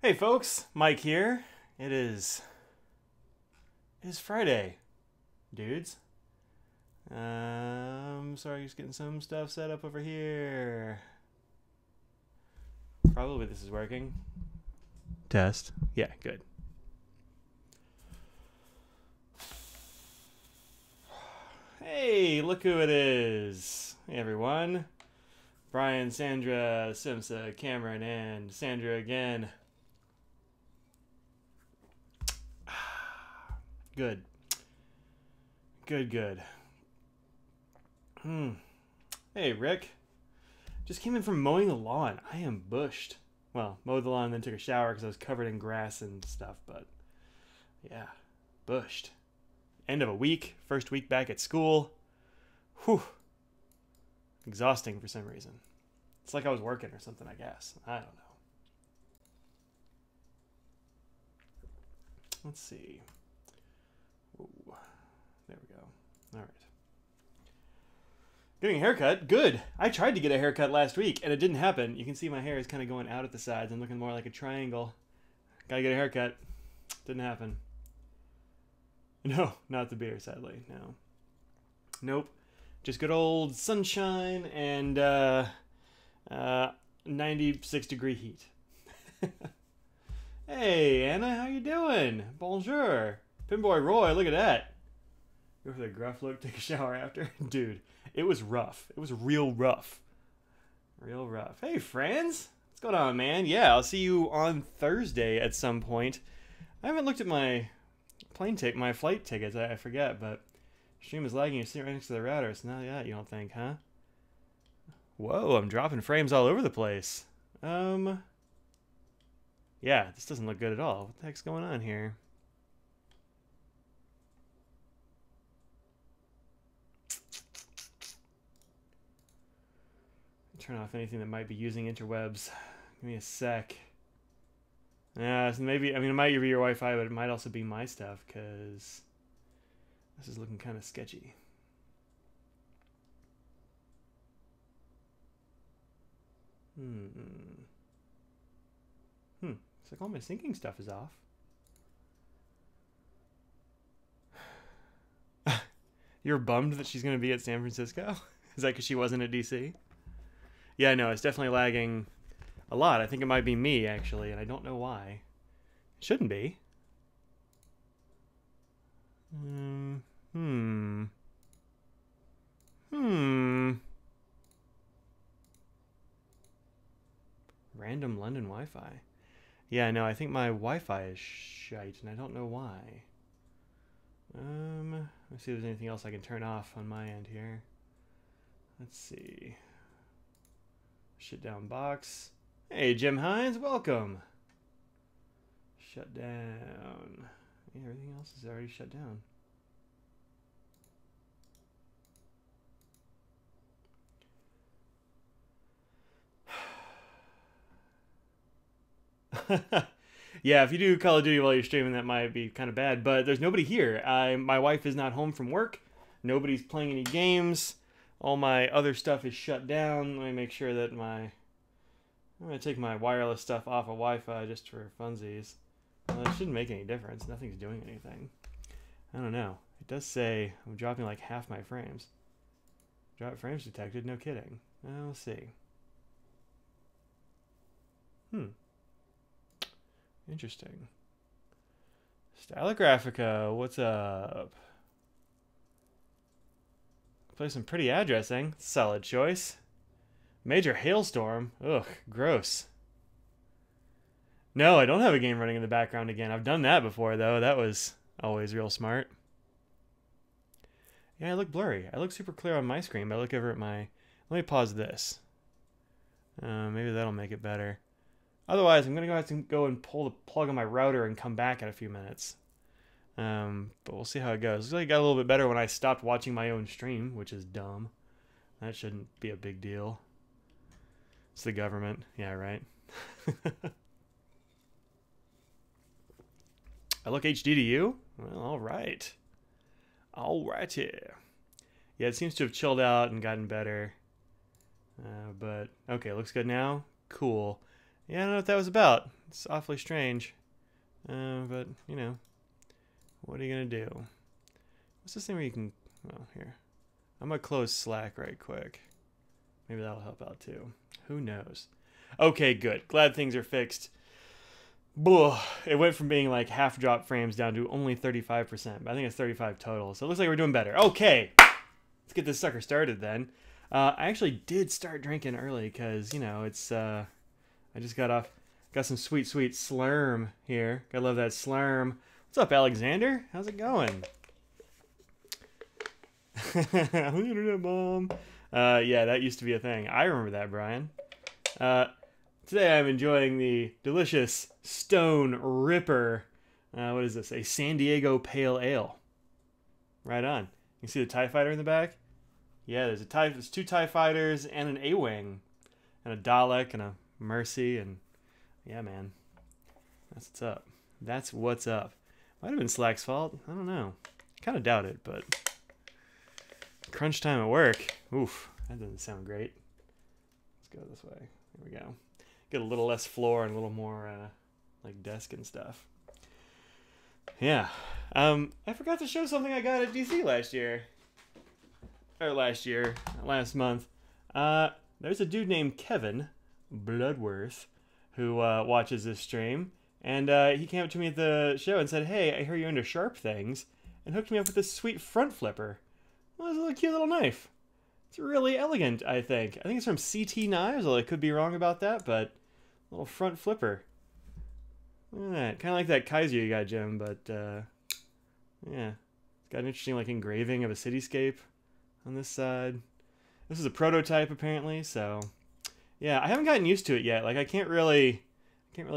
Hey folks, Mike here. It is Friday, dudes. Sorry, just getting some stuff set up over here. Probably this is working. Test. Yeah, good. Hey, look who it is. Hey everyone. Brian, Sandra, Simsa, Cameron, and Sandra again. Good. Good. Hey, Rick. Just came in from mowing the lawn. I am bushed. Well, mowed the lawn and then took a shower because I was covered in grass and stuff, but yeah, bushed. End of a week. First week back at school. Whew. Exhausting for some reason. It's like I was working or something, I guess. I don't know. Let's see. Ooh, there we go. All right. Getting a haircut. Good. I tried to get a haircut last week and it didn't happen. You can see my hair is kind of going out at the sides and looking more like a triangle. Gotta get a haircut. Didn't happen. No, not the beer, sadly. No. Nope. Just good old sunshine and 96-degree heat. Hey, Anna, how you doing? Bonjour. Pinboy Roy, look at that. Go for the gruff look, take a shower after. Dude, it was rough. It was real rough. Real rough. Hey, friends. What's going on, man? Yeah, I'll see you on Thursday at some point. I haven't looked at my my flight tickets. I forget, but stream is lagging. You're sitting right next to the router. It's not that, you don't think, huh? Whoa, I'm dropping frames all over the place. Yeah, this doesn't look good at all. What the heck's going on here? Turn off anything that might be using interwebs. Give me a sec. Yeah, so maybe, I mean, it might be your Wi-Fi, but it might also be my stuff, because this is looking kind of sketchy. It's like all my syncing stuff is off. You're bummed that she's going to be at San Francisco? Is that because she wasn't at DC? Yeah, no, it's definitely lagging a lot. I think it might be me, actually, and I don't know why. It shouldn't be. Random London Wi-Fi. Yeah, no, I think my Wi-Fi is shite, and I don't know why. Let's see if there's anything else I can turn off on my end here. Let's see. Shut down box. Hey, Jim Hines, welcome. Shut down. Yeah, everything else is already shut down. Yeah, if you do Call of Duty while you're streaming, that might be kind of bad. But there's nobody here. My wife is not home from work. Nobody's playing any games. All my other stuff is shut down. Let me make sure that I'm going to take my wireless stuff off of Wi-Fi just for funsies. Well, it shouldn't make any difference. Nothing's doing anything. I don't know. It does say I'm dropping like half my frames. Drop frames detected. No kidding. We'll see. Interesting. Stylographica, what's up? Play some pretty addressing. Solid choice. Major hailstorm. Ugh, gross. No, I don't have a game running in the background again. I've done that before, though. That was always real smart. Yeah, I look blurry. I look super clear on my screen, but I look over at my... Let me pause this. Maybe that'll make it better. Otherwise, I'm going to have to go and pull the plug on my router and come back in a few minutes. But we'll see how it goes. Looks like it got a little bit better when I stopped watching my own stream, which is dumb. That shouldn't be a big deal. It's the government. Yeah, right. I look HD to you? Well, all right. All righty. Yeah, it seems to have chilled out and gotten better. But, okay, looks good now. Cool. Yeah, I don't know what that was about. It's awfully strange. But, you know, what are you going to do? What's this thing where you can... Oh, here. I'm going to close Slack right quick. Maybe that'll help out too. Who knows? Okay, good. Glad things are fixed. Blah. It went from being like half drop frames down to only 35%. But I think it's 35 total. So it looks like we're doing better. Okay. Let's get this sucker started then. I actually did start drinking early because, you know, it's... I just got some sweet, sweet Slurm here. Gotta love that Slurm. What's up, Alexander? How's it going? Internet mom. Yeah, that used to be a thing. I remember that, Brian. Today I'm enjoying the delicious Stone Ripper. What is this? A San Diego Pale Ale. Right on. You see the TIE Fighter in the back? Yeah, there's two TIE Fighters and an A-Wing. And a Dalek and a Mercy and... Yeah, man. That's what's up. That's what's up. Might have been Slack's fault. I don't know. Kind of doubt it, but... Crunch time at work. Oof, that doesn't sound great. Let's go this way. There we go. Get a little less floor and a little more like desk and stuff. Yeah. I forgot to show something I got at DC last month. There's a dude named Kevin Bloodworth who watches this stream, and he came up to me at the show and said, "Hey, I hear you're into sharp things," and hooked me up with this sweet front flipper. Well, it's a cute little knife. It's really elegant, I think. I think it's from CT Knives, although I could be wrong about that, but a little front flipper. Look at that. Kind of like that Kaiser you got, Jim, but yeah. It's got an interesting like engraving of a cityscape on this side. This is a prototype apparently, so yeah, I haven't gotten used to it yet. Like I can't really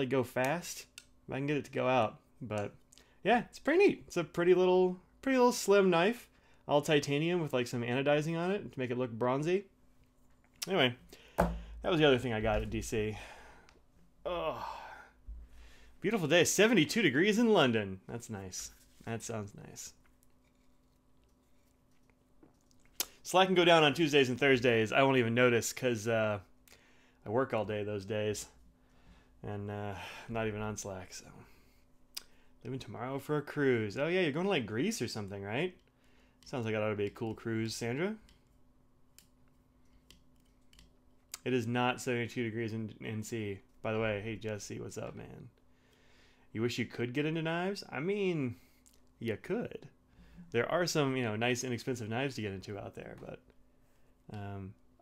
go fast. If I can get it to go out, but yeah, it's pretty neat. It's a pretty little slim knife. All titanium with like some anodizing on it to make it look bronzy. Anyway, that was the other thing I got at DC. Oh, beautiful day. 72 degrees in London. That's nice. That sounds nice. Slack can go down on Tuesdays and Thursdays. I won't even notice because I work all day those days. And I'm not even on Slack, so. Leaving tomorrow for a cruise. Oh yeah, you're going to like Greece or something, right? Sounds like it ought to be a cool cruise, Sandra. It is not 72 degrees in NC. By the way, hey Jesse, what's up, man? You wish you could get into knives? I mean, you could. There are some, you know, nice inexpensive knives to get into out there, but...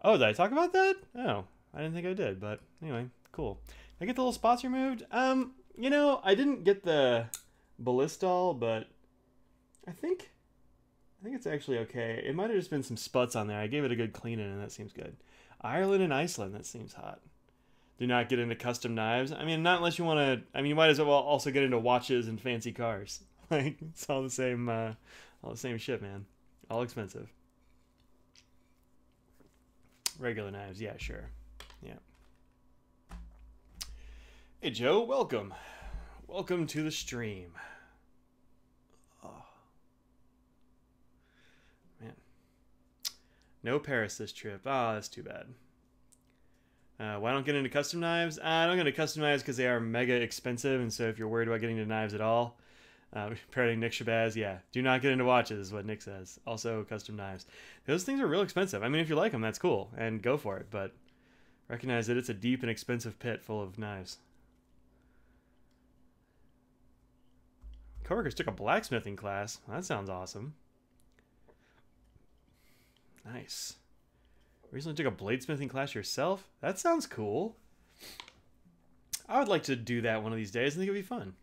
oh, did I talk about that? Oh, I didn't think I did, but anyway, cool. Did I get the little spots removed? You know, I didn't get the Ballistol, but I think it's actually okay. It might have just been some sputs on there. I gave it a good cleaning, and that seems good. Ireland and Iceland, that seems hot. Do not get into custom knives. I mean, not unless you want to... I mean, you might as well also get into watches and fancy cars. Like, it's all the same shit, man. All expensive. Regular knives, yeah, sure. Yeah. Hey, Joe, welcome. Welcome to the stream. No Paris this trip. Oh, that's too bad. Why don't get into custom knives? I don't get into custom knives because they are mega expensive, and so if you're worried about getting into knives at all, parroting Nick Shabazz, yeah, do not get into watches is what Nick says. Also, custom knives. Those things are real expensive. I mean, if you like them, that's cool, and go for it, but recognize that it's a deep and expensive pit full of knives. Coworkers took a blacksmithing class. That sounds awesome. Nice. Recently took a bladesmithing class yourself? That sounds cool. I would like to do that one of these days. I think it'd be fun.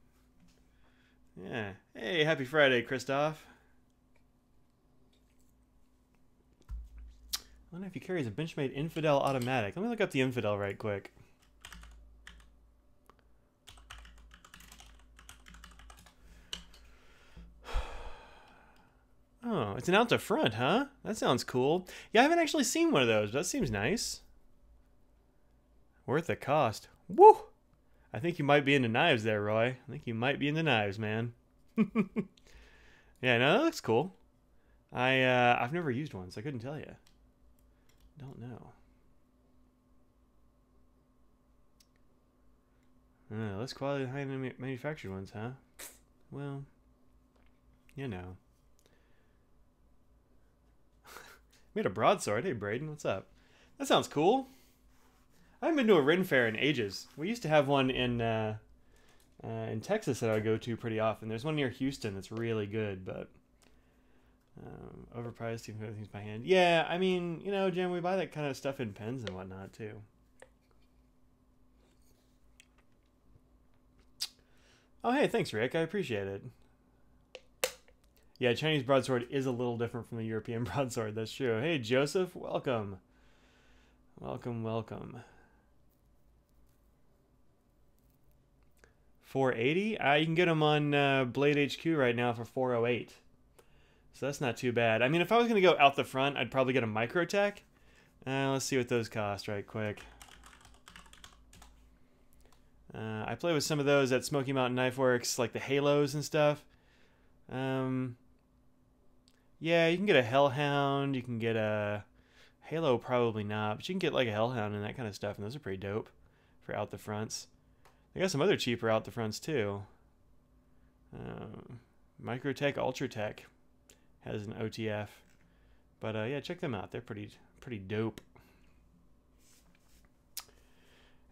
Yeah. Hey, happy Friday, Christoph. I wonder if he carries a Benchmade Infidel automatic. Let me look up the Infidel right quick. Oh, it's an out to front, huh? That sounds cool. Yeah, I haven't actually seen one of those, but that seems nice. Worth the cost. Woo! I think you might be into knives there, Roy. I think you might be into knives, man. Yeah, no, that looks cool. I've never used one, so I couldn't tell you. Don't know. Less quality than high-end manufactured ones, huh? Well, you know. Made a broadsword. Hey, Braden, what's up? That sounds cool. I haven't been to a Ren Fair in ages. We used to have one in Texas that I would go to pretty often. There's one near Houston that's really good, but overpriced, even things by hand. Yeah, I mean, you know, Jim, we buy that kind of stuff in pens and whatnot too. Oh, hey, thanks, Rick. I appreciate it. Yeah, Chinese broadsword is a little different from the European broadsword. That's true. Hey, Joseph, welcome. Welcome, welcome. 480? You can get them on Blade HQ right now for 408. So that's not too bad. I mean, if I was going to go out the front, I'd probably get a Microtech. Let's see what those cost right quick. I play with some of those at Smoky Mountain Knife Works, like the Halos and stuff. Yeah, you can get a Hellhound. You can get a Halo, probably not, but you can get like a Hellhound and that kind of stuff, and those are pretty dope for out the fronts. They got some other cheaper out the fronts too. Microtech Ultratech has an OTF, but yeah, check them out. They're pretty dope.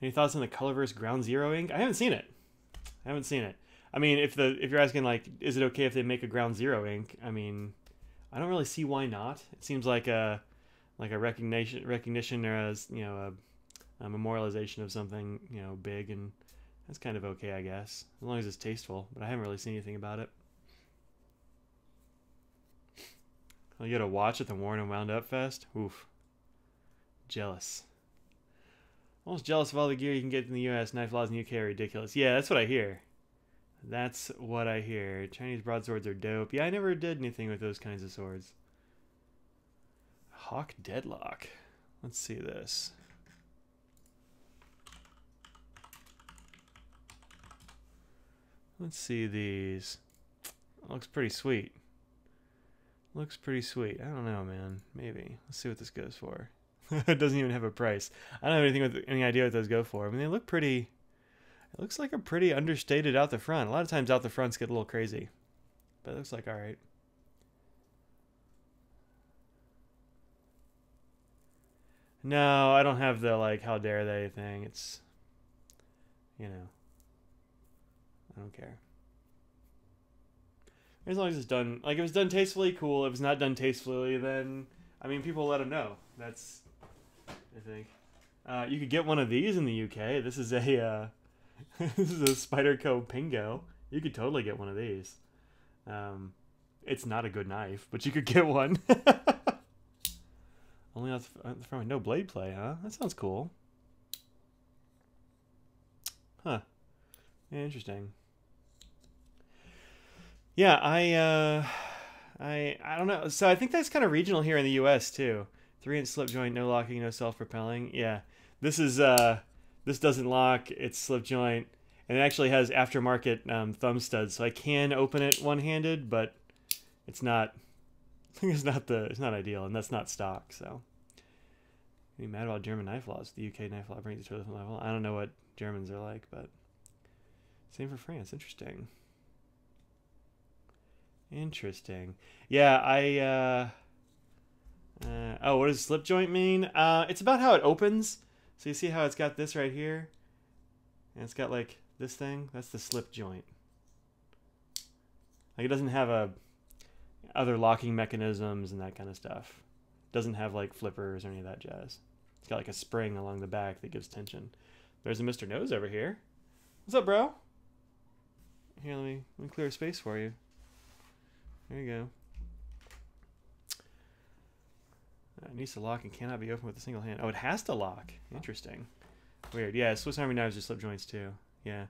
Any thoughts on the Colorverse Ground Zero ink? I haven't seen it. I mean, if you're asking like, is it okay if they make a Ground Zero ink? I mean, I don't really see why not. It seems like a recognition or as a memorialization of something big, and that's kind of okay, I guess, as long as it's tasteful. But I haven't really seen anything about it. I'll get a watch at the Worn and Wound Up Fest. Oof. Jealous. Almost jealous of all the gear you can get in the U.S. Knife laws in the UK are ridiculous. Yeah, that's what I hear. That's what I hear. Chinese broadswords are dope. Yeah, I never did anything with those kinds of swords. Hawk Deadlock. Let's see this. Let's see these. Looks pretty sweet. Looks pretty sweet. I don't know, man. Maybe. Let's see what this goes for. It doesn't even have a price. I don't have any idea what those go for. I mean, they look pretty... It looks like a pretty understated out the front. A lot of times out the fronts get a little crazy. But it looks like alright. No, I don't have the, like, how dare they thing. It's... I don't care. As long as it's done... Like, if it's done tastefully, cool. If it's not done tastefully, then... I mean, people let them know. That's... I think. You could get one of these in the UK. This is a... this is a Spyderco Pingo. You could totally get one of these. It's not a good knife, but you could get one. Only out the front. No blade play, huh? That sounds cool. Huh. Yeah, interesting. Yeah, I don't know. So I think that's kind of regional here in the U.S. too. 3-inch slip joint, no locking, no self-propelling. Yeah, this is this doesn't lock. It's slip joint, and it actually has aftermarket thumb studs, so I can open it one-handed, but it's not. It's not ideal, and that's not stock. So, are you mad about German knife laws? The UK knife law brings it to a different level. I don't know what Germans are like, but same for France. Interesting. Interesting. Yeah, oh, what does slip joint mean? It's about how it opens. So you see how it's got this right here? And it's got like this thing? That's the slip joint. Like it doesn't have other locking mechanisms and that kind of stuff. It doesn't have like flippers or any of that jazz. It's got like a spring along the back that gives tension. There's a Mr. Nose over here. What's up, bro? Here, let me clear a space for you. There you go. It needs to lock and cannot be opened with a single hand. Oh, it has to lock. Interesting. Weird. Yeah, Swiss Army knives are slip joints too. Yeah.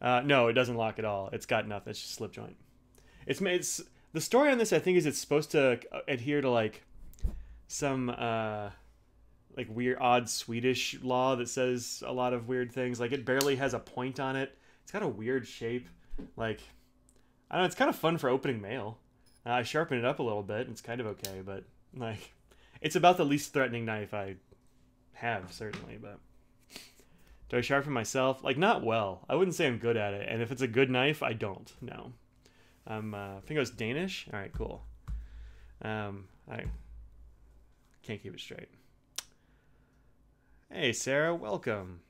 No, it doesn't lock at all. It's got nothing. It's just slip joint. It's the story on this. I think is it's supposed to adhere to like some like weird, odd Swedish law that says a lot of weird things. Like it barely has a point on it. It's got a weird shape. Like I don't know. It's kind of fun for opening mail. I sharpen it up a little bit. And it's kind of okay, but like. It's about the least threatening knife I have, certainly, but Do I sharpen myself? Like, not well. I wouldn't say I'm good at it. And if it's a good knife, I don't. No. I think it was Danish. All right, cool. I can't keep it straight. Hey, Sarah, welcome.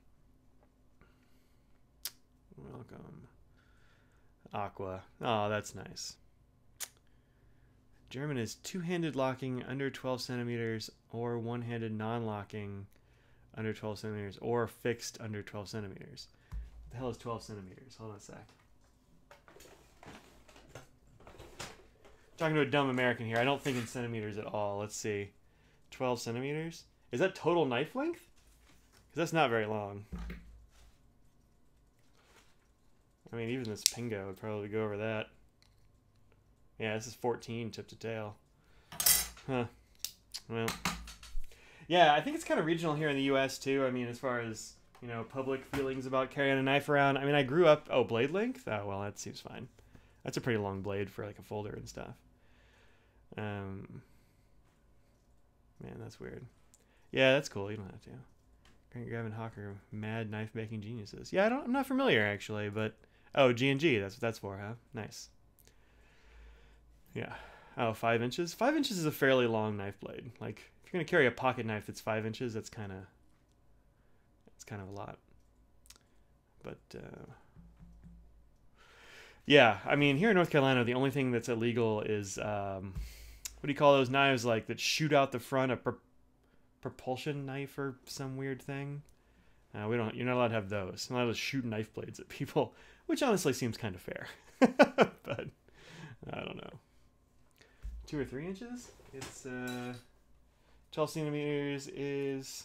Welcome. Aqua. Oh, that's nice. German is two-handed locking under 12 centimeters or one-handed non-locking under 12 centimeters or fixed under 12 centimeters. What the hell is 12 centimeters? Hold on a sec. Talking to a dumb American here. I don't think in centimeters at all. Let's see. 12 centimeters? Is that total knife length? Because that's not very long. I mean, even this Pingo would probably go over that. Yeah, this is 14 tip to tail. Huh. Well. Yeah, I think it's kind of regional here in the U.S. too. I mean, as far as, you know, public feelings about carrying a knife around. I mean, I grew up... Oh, blade length? Oh, well, that seems fine. That's a pretty long blade for, like, a folder and stuff. Man, that's weird. Yeah, that's cool. You don't have to. Grant Gavin Hawker, mad knife making geniuses. Yeah, I'm not familiar, actually, but... Oh, G&G. That's what that's for, huh? Nice. Yeah. Oh, 5 inches? 5 inches is a fairly long knife blade. Like, if you're going to carry a pocket knife that's 5 inches, that's kind of... It's kind of a lot. But, yeah, I mean, here in North Carolina, the only thing that's illegal is, what do you call those knives, like, that shoot out the front? A propulsion knife or some weird thing? You're not allowed to have those. You're not allowed to shoot knife blades at people, which honestly seems kind of fair. But, I don't know. 2 or 3 inches? It's, 12 centimeters is...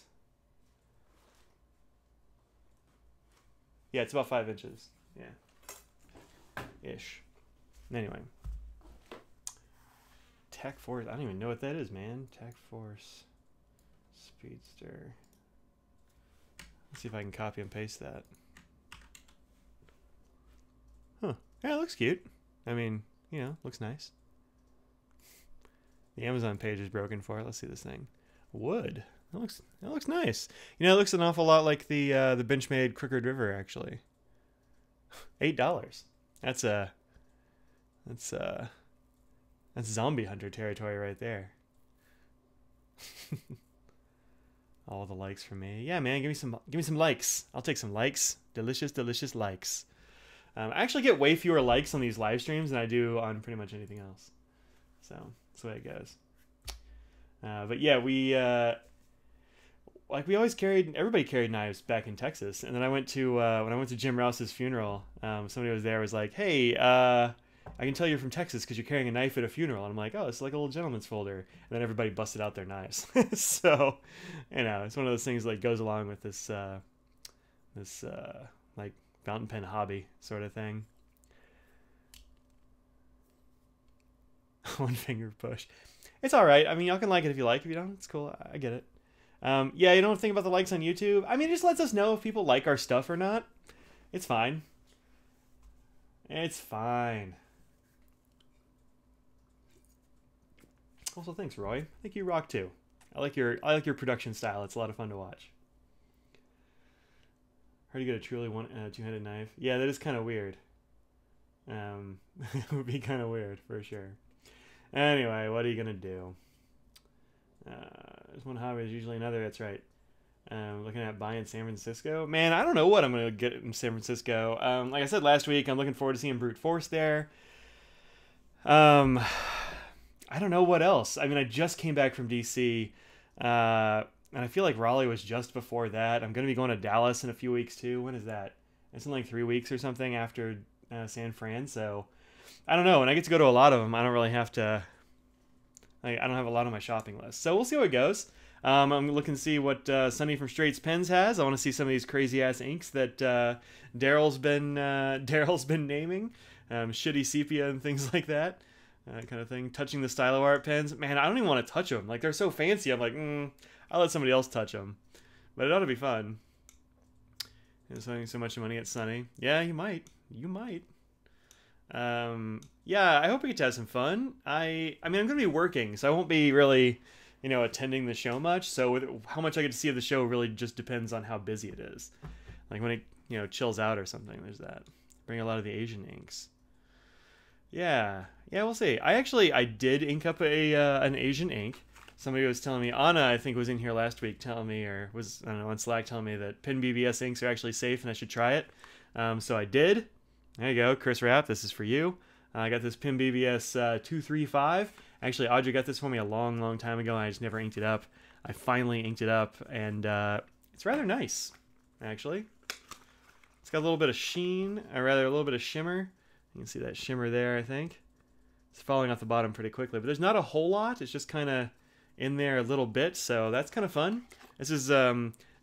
Yeah, it's about 5 inches. Yeah. Ish. Anyway. Tech Force. I don't even know what that is, man. Tech Force. Speedster. Let's see if I can copy and paste that. Huh. Yeah, it looks cute. I mean, you know, looks nice. The Amazon page is broken for it. Let's see this thing. Wood. That looks nice. You know, it looks an awful lot like the Benchmade Crooked River, actually. $8. That's zombie hunter territory right there. All the likes from me. Yeah, man, give me some likes. I'll take some likes. Delicious, delicious likes. I actually get way fewer likes on these live streams than I do on pretty much anything else. So that's the way it goes. But yeah, we always everybody carried knives back in Texas. And then I went to when I went to Jim Rouse's funeral, somebody was there, was like, hey, I can tell you're from Texas because you're carrying a knife at a funeral. And I'm like, oh, it's like a little gentleman's folder. And then everybody busted out their knives. So, you know, it's one of those things that goes along with this like fountain pen hobby sort of thing. One finger push. It's all right. I mean, y'all can like it if you like. If you don't, it's cool. I get it. Yeah, you don't think about the likes on YouTube. I mean, it just lets us know if people like our stuff or not. It's fine. It's fine. Also, thanks, Roy. I think you rock too. I like your production style. It's a lot of fun to watch. Heard you get a truly two-handed knife. Yeah, that is kind of weird. It would be kind of weird for sure. Anyway, what are you gonna do? There's one hobby, there's usually another. That's right. Looking at buying San Francisco. Man, I don't know what I'm gonna get in San Francisco. Like I said last week, I'm looking forward to seeing Brute Force there. I don't know what else. I mean, I just came back from DC, and I feel like Raleigh was just before that. I'm gonna be going to Dallas in a few weeks too. When is that? It's in like 3 weeks or something after San Fran. So I don't know. And I get to go to a lot of them. I don't really have to. I don't have a lot on my shopping list. So we'll see how it goes. I'm looking to see what Sonny from Straits Pens has. I want to see some of these crazy ass inks that Daryl's been naming, shitty sepia and things like that, kind of thing. Touching the Stylo Art pens, man, I don't even want to touch them. Like, they're so fancy. I'm like, I'll let somebody else touch them. But it ought to be fun. And spending so much money at Sonny. Yeah, you might. You might. Yeah, I hope we get to have some fun. I mean, I'm gonna be working, so I won't be really, you know, attending the show much. So how much I get to see of the show really just depends on how busy it is. Like when it, you know, chills out or something, there's that. Bring a lot of the Asian inks. Yeah, yeah, we'll see. I did ink up an Asian ink. Somebody was telling me, Anna, I think, was in here last week telling me, or was, I don't know, on Slack telling me that Pin BBS inks are actually safe and I should try it. So I did. There you go, Chris Rapp, this is for you. I got this Pin BBS 235. Actually, Audrey got this for me a long, long time ago, and I just never inked it up. I finally inked it up, and it's rather nice, actually. It's got a little bit of sheen, or rather a little bit of shimmer. You can see that shimmer there, I think. It's falling off the bottom pretty quickly, but there's not a whole lot. It's just kind of in there a little bit, so that's kind of fun. This is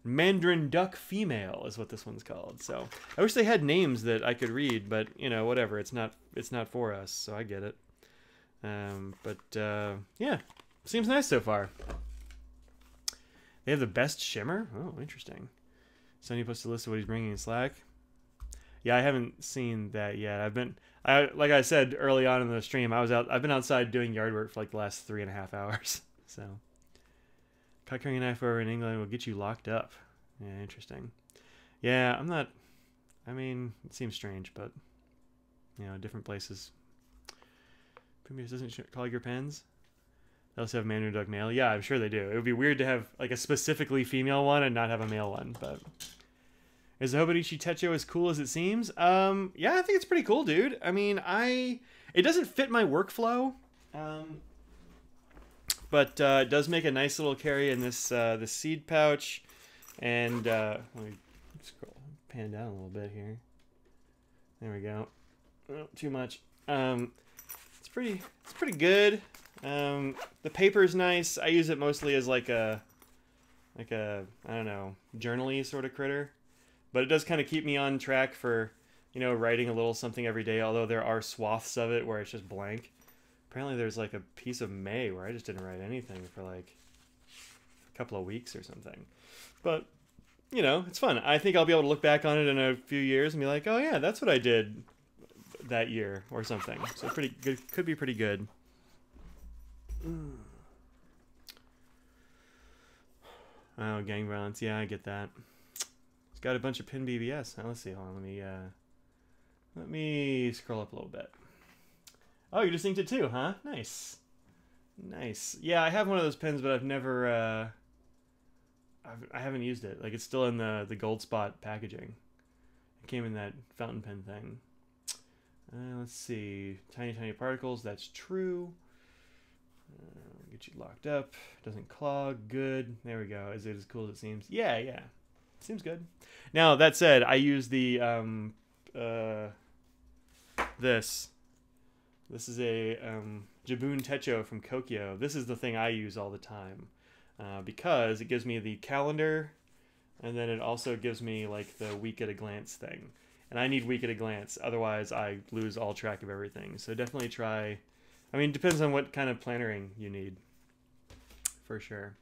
Mandarin Duck Female is what this one's called. So I wish they had names that I could read, but you know, whatever. It's not for us, so I get it. Yeah, seems nice so far. They have the best shimmer. Oh, interesting. Sonny posted a list of what he's bringing in Slack. Yeah, I haven't seen that yet. Like I said early on in the stream, I've been outside doing yard work for like the last 3.5 hours. So, cut carrying a knife over in England will get you locked up. Yeah, interesting. Yeah, I mean, it seems strange, but you know, different places. Premiers doesn't call your pens. They also have Mandarin Duck male. Yeah, I'm sure they do. It would be weird to have like a specifically female one and not have a male one, but. Is the Hobonichi Techo as cool as it seems? Yeah, I think it's pretty cool, dude. I mean, it doesn't fit my workflow, but it does make a nice little carry in this this seed pouch. And let me pan down a little bit here. There we go. Oh, too much. It's pretty good. The paper's nice. I use it mostly as like a I don't know, journal-y sort of critter. But it does kind of keep me on track for, you know, writing a little something every day, although there are swaths of it where it's just blank. Apparently there's like a piece of May where I just didn't write anything for like a couple of weeks or something. But, you know, it's fun. I think I'll be able to look back on it in a few years and be like, oh yeah, that's what I did that year or something. So pretty good, could be pretty good. Oh, gang violence. Yeah, I get that. Got a bunch of Pin BBS. Now, let's see. Hold on. Let me scroll up a little bit. Oh, you just inked it too, huh? Nice. Nice. Yeah, I have one of those pins, but I've never. I haven't used it. Like it's still in the gold spot packaging. It came in that fountain pen thing. Let's see. Tiny particles. That's true. Get you locked up. Doesn't clog. Good. There we go. Is it as cool as it seems? Yeah. Seems good. Now, that said, I use the, this is a, Jabun Techo from Kokyo. This is the thing I use all the time, because it gives me the calendar, and then it also gives me, like, the week at a glance thing. And I need week at a glance, otherwise I lose all track of everything. So definitely try, I mean, depends on what kind of plannering you need, for sure.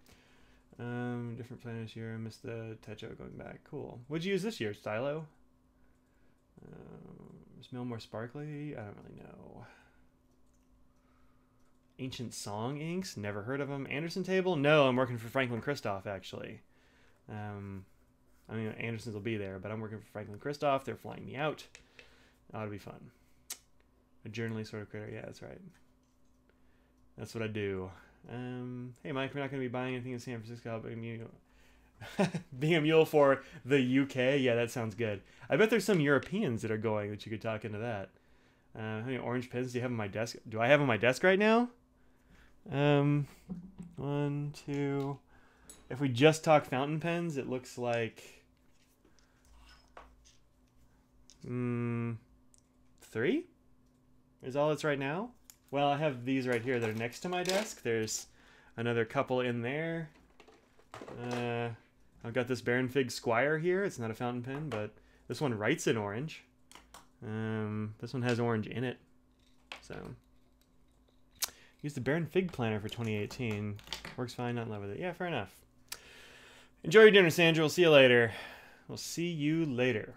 Different planners here. I missed the Techo going back. Cool. What'd you use this year? Stylo? Is Mill more sparkly? I don't really know. Ancient Song inks? Never heard of them. Anderson Table? No, I'm working for Franklin Christoph, actually. I mean, Anderson's will be there, but I'm working for Franklin Christoph. They're flying me out. Ought to be fun. A journaling sort of critter. Yeah, that's right. That's what I do. Hey Mike, we're not going to be buying anything in San Francisco, but being a mule for the UK. Yeah, that sounds good. I bet there's some Europeans that are going that you could talk into that. How many orange pens do you have on my desk? Do I have on my desk right now? 1, 2. If we just talk fountain pens, it looks like 3 is all it's right now. Well, I have these right here that are next to my desk. There's another couple in there. I've got this Baron Fig Squire here. It's not a fountain pen, but this one writes in orange. This one has orange in it. So, use the Baron Fig Planner for 2018. Works fine, not in love with it. Yeah, fair enough. Enjoy your dinner, Sandra. We'll see you later. We'll see you later.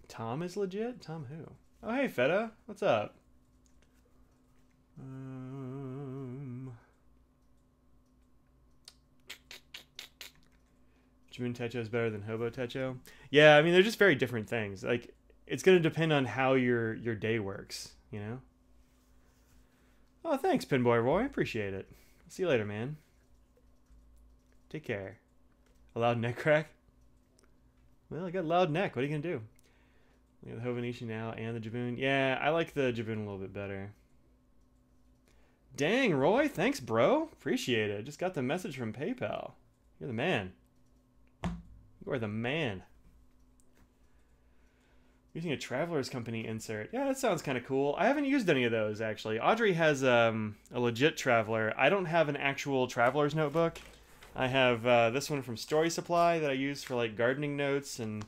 Tom is legit? Tom who? Oh, hey, Feta. What's up? Jabun Techo is better than Hobo Techo. Yeah, I mean they're just very different things. Like it's gonna depend on how your day works, you know. Oh, thanks, Pinboy Roy. Appreciate it. See you later, man. Take care. A loud neck crack? Well, I got a loud neck. What are you gonna do? We got the Hovenishi now and the Jabun. Yeah, I like the Jabun a little bit better. Dang, Roy. Thanks, bro. Appreciate it. Just got the message from PayPal. You're the man. You are the man. Using a Traveler's Company insert. Yeah, that sounds kind of cool. I haven't used any of those, actually. Audrey has a legit Traveler. I don't have an actual Traveler's notebook. I have this one from Story Supply that I use for like gardening notes and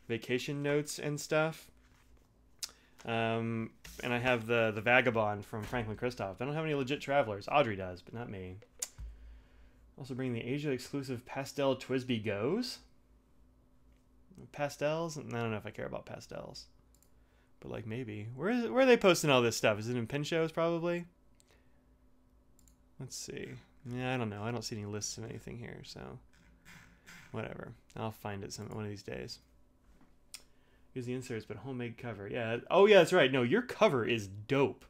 vacation notes and stuff. And I have the Vagabond from Franklin Christoph. I don't have any legit Travelers. Audrey does, but not me. Also bringing the Asia exclusive Pastel Twisby Goes. Pastels? I don't know if I care about pastels. But like maybe. Where are they posting all this stuff? Is it in pin shows probably? Let's see. Yeah, I don't know. I don't see any lists of anything here, so whatever. I'll find it one of these days. Use the inserts, but homemade cover. Yeah. Oh yeah, that's right. No, your cover is dope.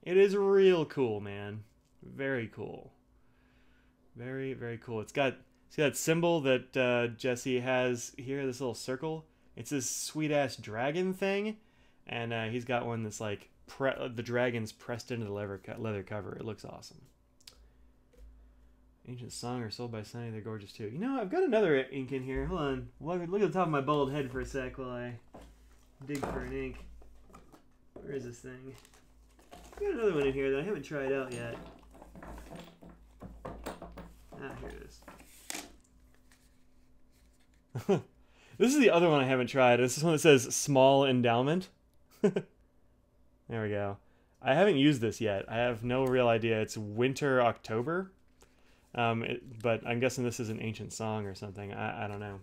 It is real cool, man. Very cool. Very, very cool. It's got, see that symbol that Jesse has here, this little circle? It's this sweet-ass dragon thing, and he's got one that's like, the dragon's pressed into the leather cover. It looks awesome. Ancient Song are sold by Sunny. They're gorgeous too. You know, I've got another ink in here. Hold on. Look at the top of my bald head for a sec while I dig for an ink. Where is this thing? I've got another one in here that I haven't tried out yet. Ah, here it is. This is the other one I haven't tried. This is one that says Small Endowment. There we go. I haven't used this yet. I have no real idea. It's Winter October. But I'm guessing this is an Ancient Song or something. I don't know.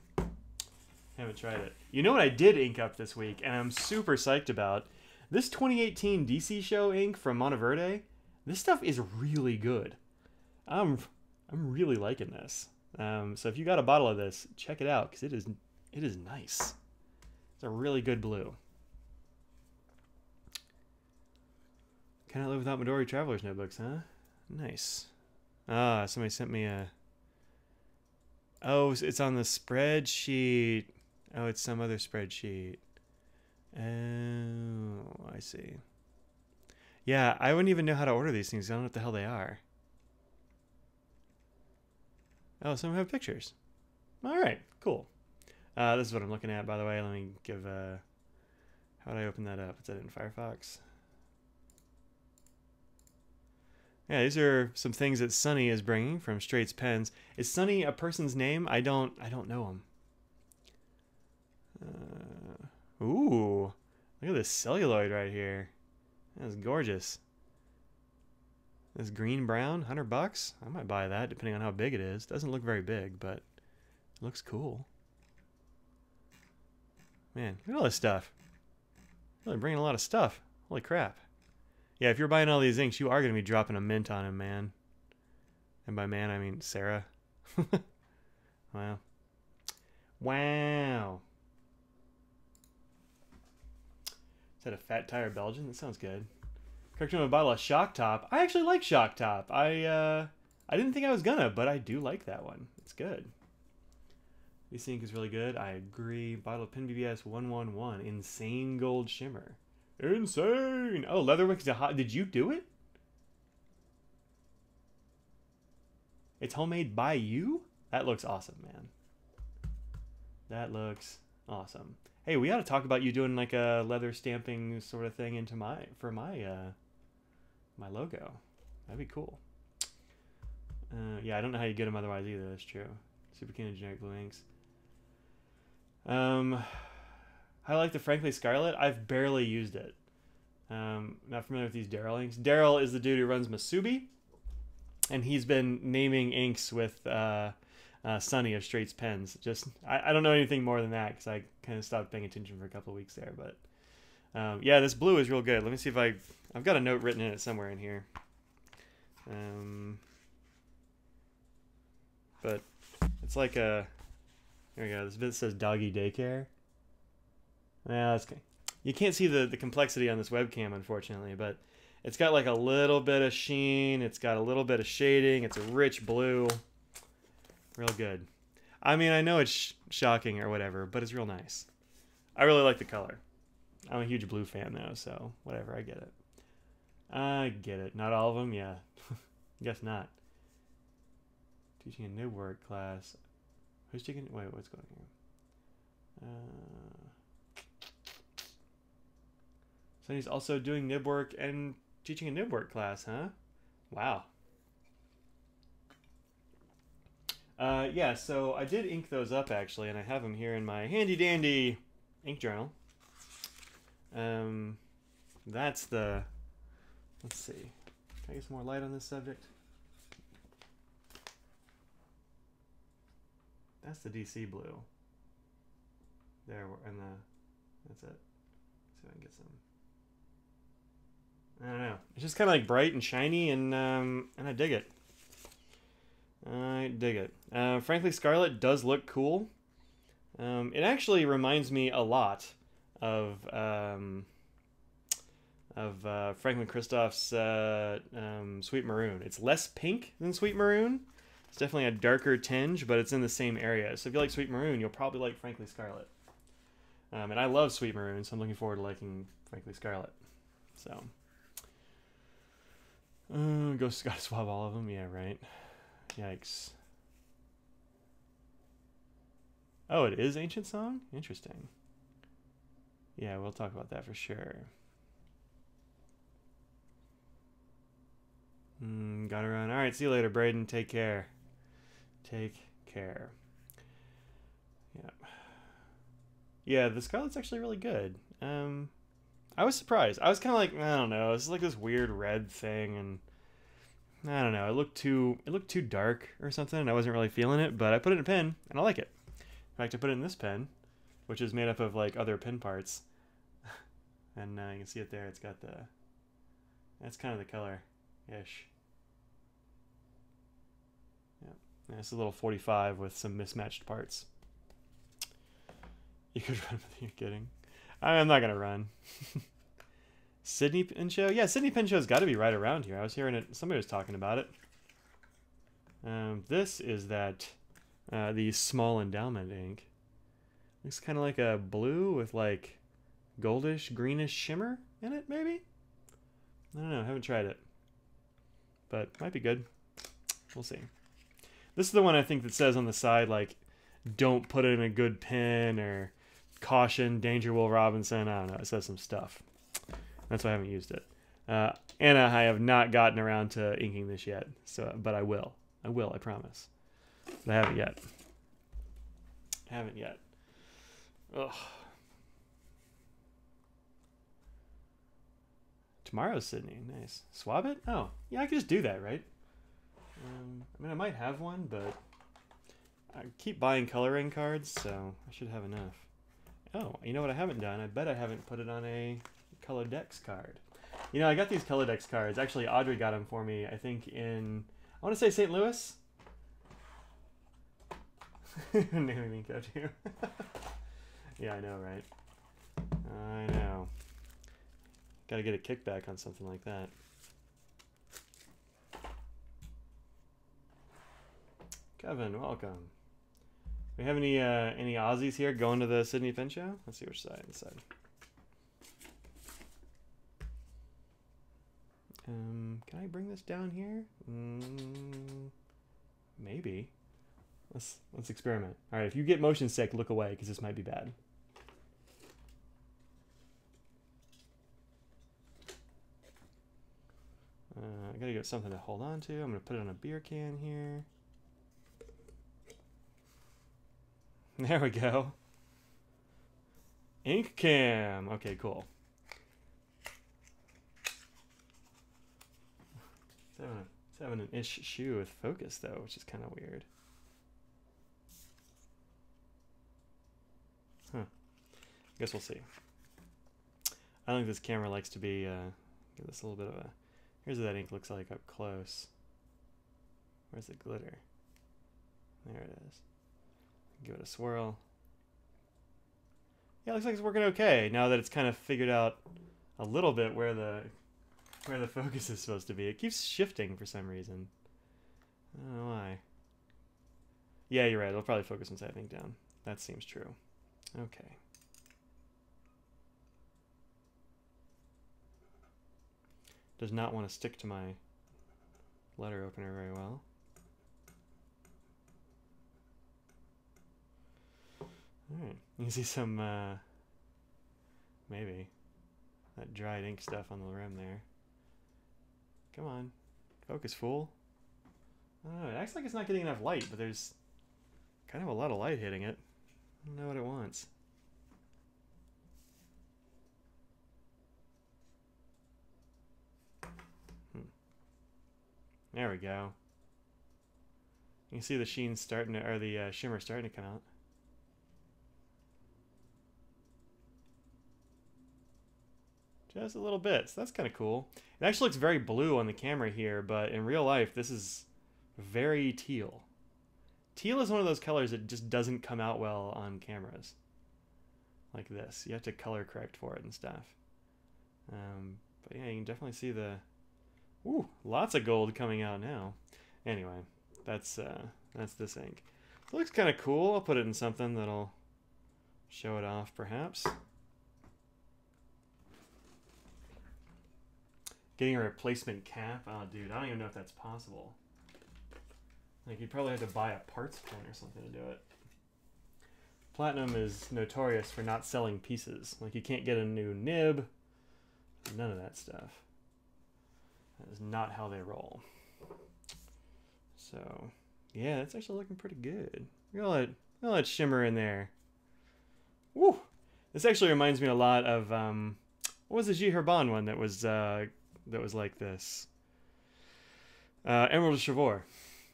Haven't tried it. You know what I did ink up this week, and I'm super psyched about? This 2018 DC show ink from Monteverde. This stuff is really good. I'm really liking this. So if you got a bottle of this, check it out, because it is nice. It's a really good blue. Cannot live without Midori Traveler's notebooks, huh? Nice. Ah, somebody sent me a... Oh, it's on the spreadsheet. Oh, it's some other spreadsheet. Oh, I see. Yeah, I wouldn't even know how to order these things. I don't know what the hell they are. Oh, some have pictures. All right, cool. This is what I'm looking at, by the way. Let me give... how would I open that up? Is that in Firefox? Yeah, these are some things that Sunny is bringing from Straits Pens. Is Sunny a person's name? I don't know him. Ooh, look at this celluloid right here. That's gorgeous. This green brown, $100. I might buy that depending on how big it is. Doesn't look very big, but it looks cool. Man, look at all this stuff. Really bringing a lot of stuff. Holy crap. Yeah, if you're buying all these inks, you are going to be dropping a mint on him, man. And by man, I mean Sarah. Wow. Wow. Is that a Fat Tire Belgian? That sounds good. Correction on a bottle of Shock Top. I actually like Shock Top. I didn't think I was gonna, but I do like that one. It's good. This ink is really good. I agree. Bottle of Pen BBS 111. Insane Gold Shimmer. Insane! Oh, Leatherwick's a hot... Did you do it? It's homemade by you? That looks awesome, man. That looks awesome. Hey, we ought to talk about you doing like a leather stamping sort of thing into my logo. That'd be cool. Yeah, I don't know how you get them otherwise either. That's true. Super Cannon generic blue inks. I like the Frankly Scarlet. I've barely used it. Not familiar with these Daryl inks. Daryl is the dude who runs Masubi, and he's been naming inks with Sunny of Straits Pens. Just I don't know anything more than that because I kind of stopped paying attention for a couple of weeks there. But Yeah, this blue is real good. Let me see if I've got a note written in it somewhere in here. But it's like a, here we go. This bit says doggy daycare. Yeah, that's okay. You can't see the complexity on this webcam, unfortunately, but it's got like a little bit of sheen. It's got a little bit of shading. It's a rich blue. Real good. I mean, I know it's shocking or whatever, but it's real nice. I really like the color. I'm a huge blue fan, though, so whatever. I get it. I get it. Not all of them? Yeah. Guess not. Teaching a nib work class. Who's taking... Wait, what's going on here? So he's also doing nib work and teaching a nib work class, huh? Wow. Yeah, so I did ink those up, actually, and I have them here in my handy-dandy ink journal. That's the... Let's see. Can I get some more light on this subject? That's the DC blue. There, and that's it. Let's see if I can get some... I don't know. It's just kind of like bright and shiny, and I dig it. I dig it. Frankly, Scarlet does look cool. It actually reminds me a lot of Franklin Christoph's Sweet Maroon. It's less pink than Sweet Maroon. It's definitely a darker tinge, but it's in the same area. So if you like Sweet Maroon, you'll probably like Frankly Scarlet. And I love Sweet Maroon, so I'm looking forward to liking Frankly Scarlet. So, gotta swab all of them. Yeah, right. Yikes. Oh, it is Ancient Song? Interesting. Yeah, we'll talk about that for sure. Gotta run. All right, see you later, Braden. Take care. Take care. Yeah. Yeah, the Scarlet's actually really good. I was surprised. I was kind of like, I don't know. It's like this weird red thing, and I don't know. It looked too dark or something, and I wasn't really feeling it. But I put it in a pen, and I like it. In fact, I put it in this pen, which is made up of like other pen parts, and you can see it there. It's got the. That's kind of the color-ish. Yeah, it's a little 45 with some mismatched parts. You could run with. You're kidding. I'm not gonna run. Sydney Pinchot? Yeah, Sydney Pinchot's got to be right around here. I was hearing it. Somebody was talking about it. This is that the small endowment ink. Looks kind of like a blue with like goldish, greenish shimmer in it, maybe? I don't know. I haven't tried it, but might be good. We'll see. This is the one I think that says on the side like, "Don't put it in a good pen," or "Caution, danger, Will Robinson." I don't know. It says some stuff. That's why I haven't used it. And I have not gotten around to inking this yet. So, but I will. I will. I promise. But I haven't yet. Haven't yet. Ugh. Tomorrow's Sydney. Nice. Swab it? Oh, yeah. I could just do that, right? I mean, I might have one, but I keep buying coloring cards, so I should have enough. Oh, you know what I haven't done? I bet I haven't put it on a Colodex card. You know, I got these Colodex cards. Actually, Audrey got them for me, I think, in... I want to say St. Louis? Naming code too. Yeah, I know, right? I know. Gotta get a kickback on something like that. Kevin, welcome. We have any Aussies here going to the Sydney Pen Show? Let's see which side. This side. Can I bring this down here? Maybe. Let's experiment. All right, if you get motion sick, look away because this might be bad. I gotta get something to hold on to. I'm gonna put it on a beer can here. There we go. Ink cam. Okay, cool. It's having an ish shoe with focus though, which is kind of weird. Huh. Guess we'll see. I think this camera likes to be, give this a little bit of a, here's what that ink looks like up close. Where's the glitter? There it is. Give it a swirl. Yeah, it looks like it's working okay now that it's kind of figured out a little bit where the focus is supposed to be. It keeps shifting for some reason. I don't know why. Yeah, you're right. It'll probably focus once I have ink down. That seems true. Okay. Does not want to stick to my letter opener very well. Alright, you can see some, maybe, that dried ink stuff on the rim there. Come on, focus, fool. I don't know, it acts like it's not getting enough light, but there's kind of a lot of light hitting it. I don't know what it wants. There we go. You can see the sheen starting to, or the shimmer starting to come out. Just a little bit, so that's kind of cool. It actually looks very blue on the camera here, but in real life, this is very teal. Teal is one of those colors that just doesn't come out well on cameras. Like this. You have to color correct for it and stuff. But yeah, you can definitely see the... Ooh, lots of gold coming out now. Anyway, that's this ink. It looks kind of cool. I'll put it in something that'll show it off, perhaps. Getting a replacement cap? Oh, dude, I don't even know if that's possible. Like, you'd probably have to buy a parts print or something to do it. Platinum is notorious for not selling pieces. Like, you can't get a new nib. None of that stuff. That is not how they roll. So, yeah, that's actually looking pretty good. We're gonna let shimmer in there. Woo! This actually reminds me a lot of, what was the G. Herbin one that was like this? Emerald de Chivor.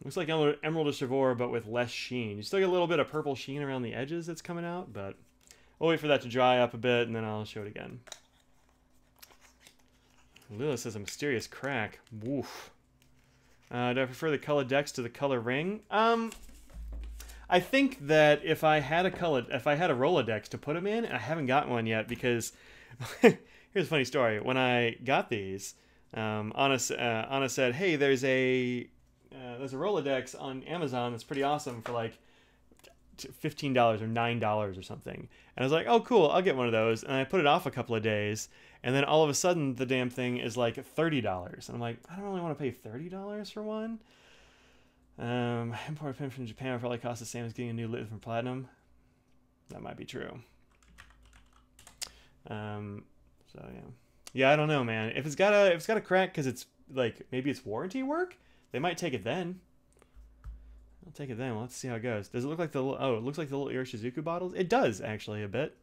Looks like Emerald de Chivor, but with less sheen. You still get a little bit of purple sheen around the edges that's coming out, but I'll wait for that to dry up a bit, and then I'll show it again. Lila says a mysterious crack. Woof. Do I prefer the color decks to the color ring? I think that if I had a Rolodex to put them in, and I haven't gotten one yet because here's a funny story. When I got these, Anna said, "Hey, there's a Rolodex on Amazon that's pretty awesome for like $15 or $9 or something." And I was like, "Oh, cool, I'll get one of those." And I put it off a couple of days, and then all of a sudden the damn thing is like $30. And I'm like, I don't really want to pay $30 for one. Import a pin from Japan would probably cost the same as getting a new lid from Platinum. That might be true. So yeah, I don't know, man. If it's got a crack because it's like maybe it's warranty work, they might take it then. I'll take it then. Well, let's see how it goes. Does it look like the it looks like the little Iroshizuku bottles? It does actually a bit.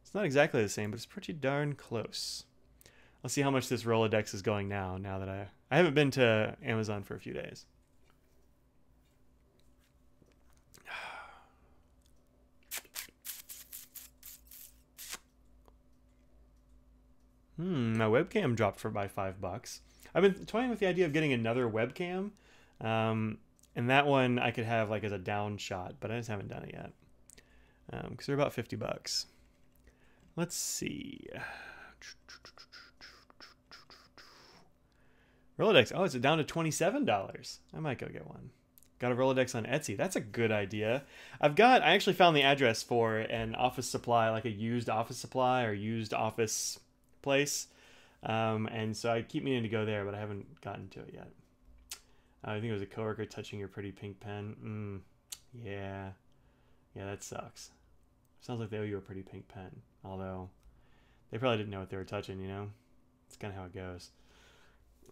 It's not exactly the same, but it's pretty darn close. I'll see how much this Rolodex is going now. Now that I haven't been to Amazon for a few days. My webcam dropped by $5. I've been toying with the idea of getting another webcam, and that one I could have like as a down shot, but I just haven't done it yet because they're about $50. Let's see. Rolodex. Oh, it's down to $27. I might go get one. Got a Rolodex on Etsy. That's a good idea. I actually found the address for an office supply, like a used office supply or used office place, and so I keep meaning to go there, but I haven't gotten to it yet. I think it was a coworker touching your pretty pink pen. Yeah, that sucks. Sounds like they owe you a pretty pink pen, although they probably didn't know what they were touching. You know, it's kind of how it goes.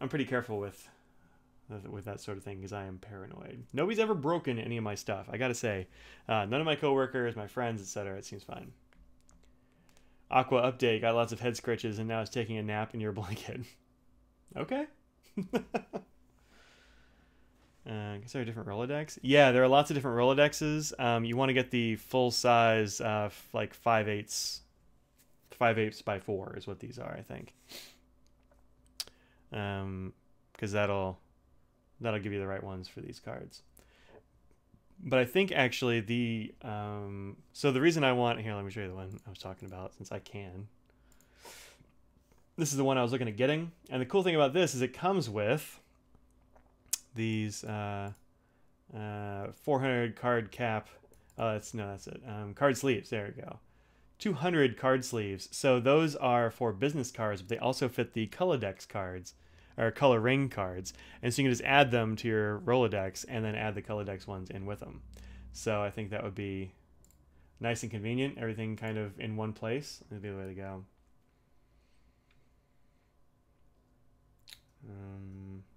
I'm pretty careful with that sort of thing because I am paranoid. Nobody's ever broken any of my stuff, I gotta say. None of my coworkers, my friends, etc. It seems fine. Aqua update, got lots of head scratches and now is taking a nap in your blanket. Okay. Is there a different Rolodex? Yeah, there are lots of different Rolodexes. You want to get the full size, like 5/8 5/8 by 4 is what these are, I think. Because that'll give you the right ones for these cards. But I think actually the so the reason I want here, let me show you the one I was talking about since I can. This is the one I was looking at getting, and the cool thing about this is it comes with these 400 card cap. That's it. Card sleeves. There we go. 200 card sleeves. So those are for business cards, but they also fit the Colodex cards or color ring cards, and so you can just add them to your Rolodex and then add the Colodex ones in with them. So I think that would be nice and convenient. Everything kind of in one place. That'd be the way to go.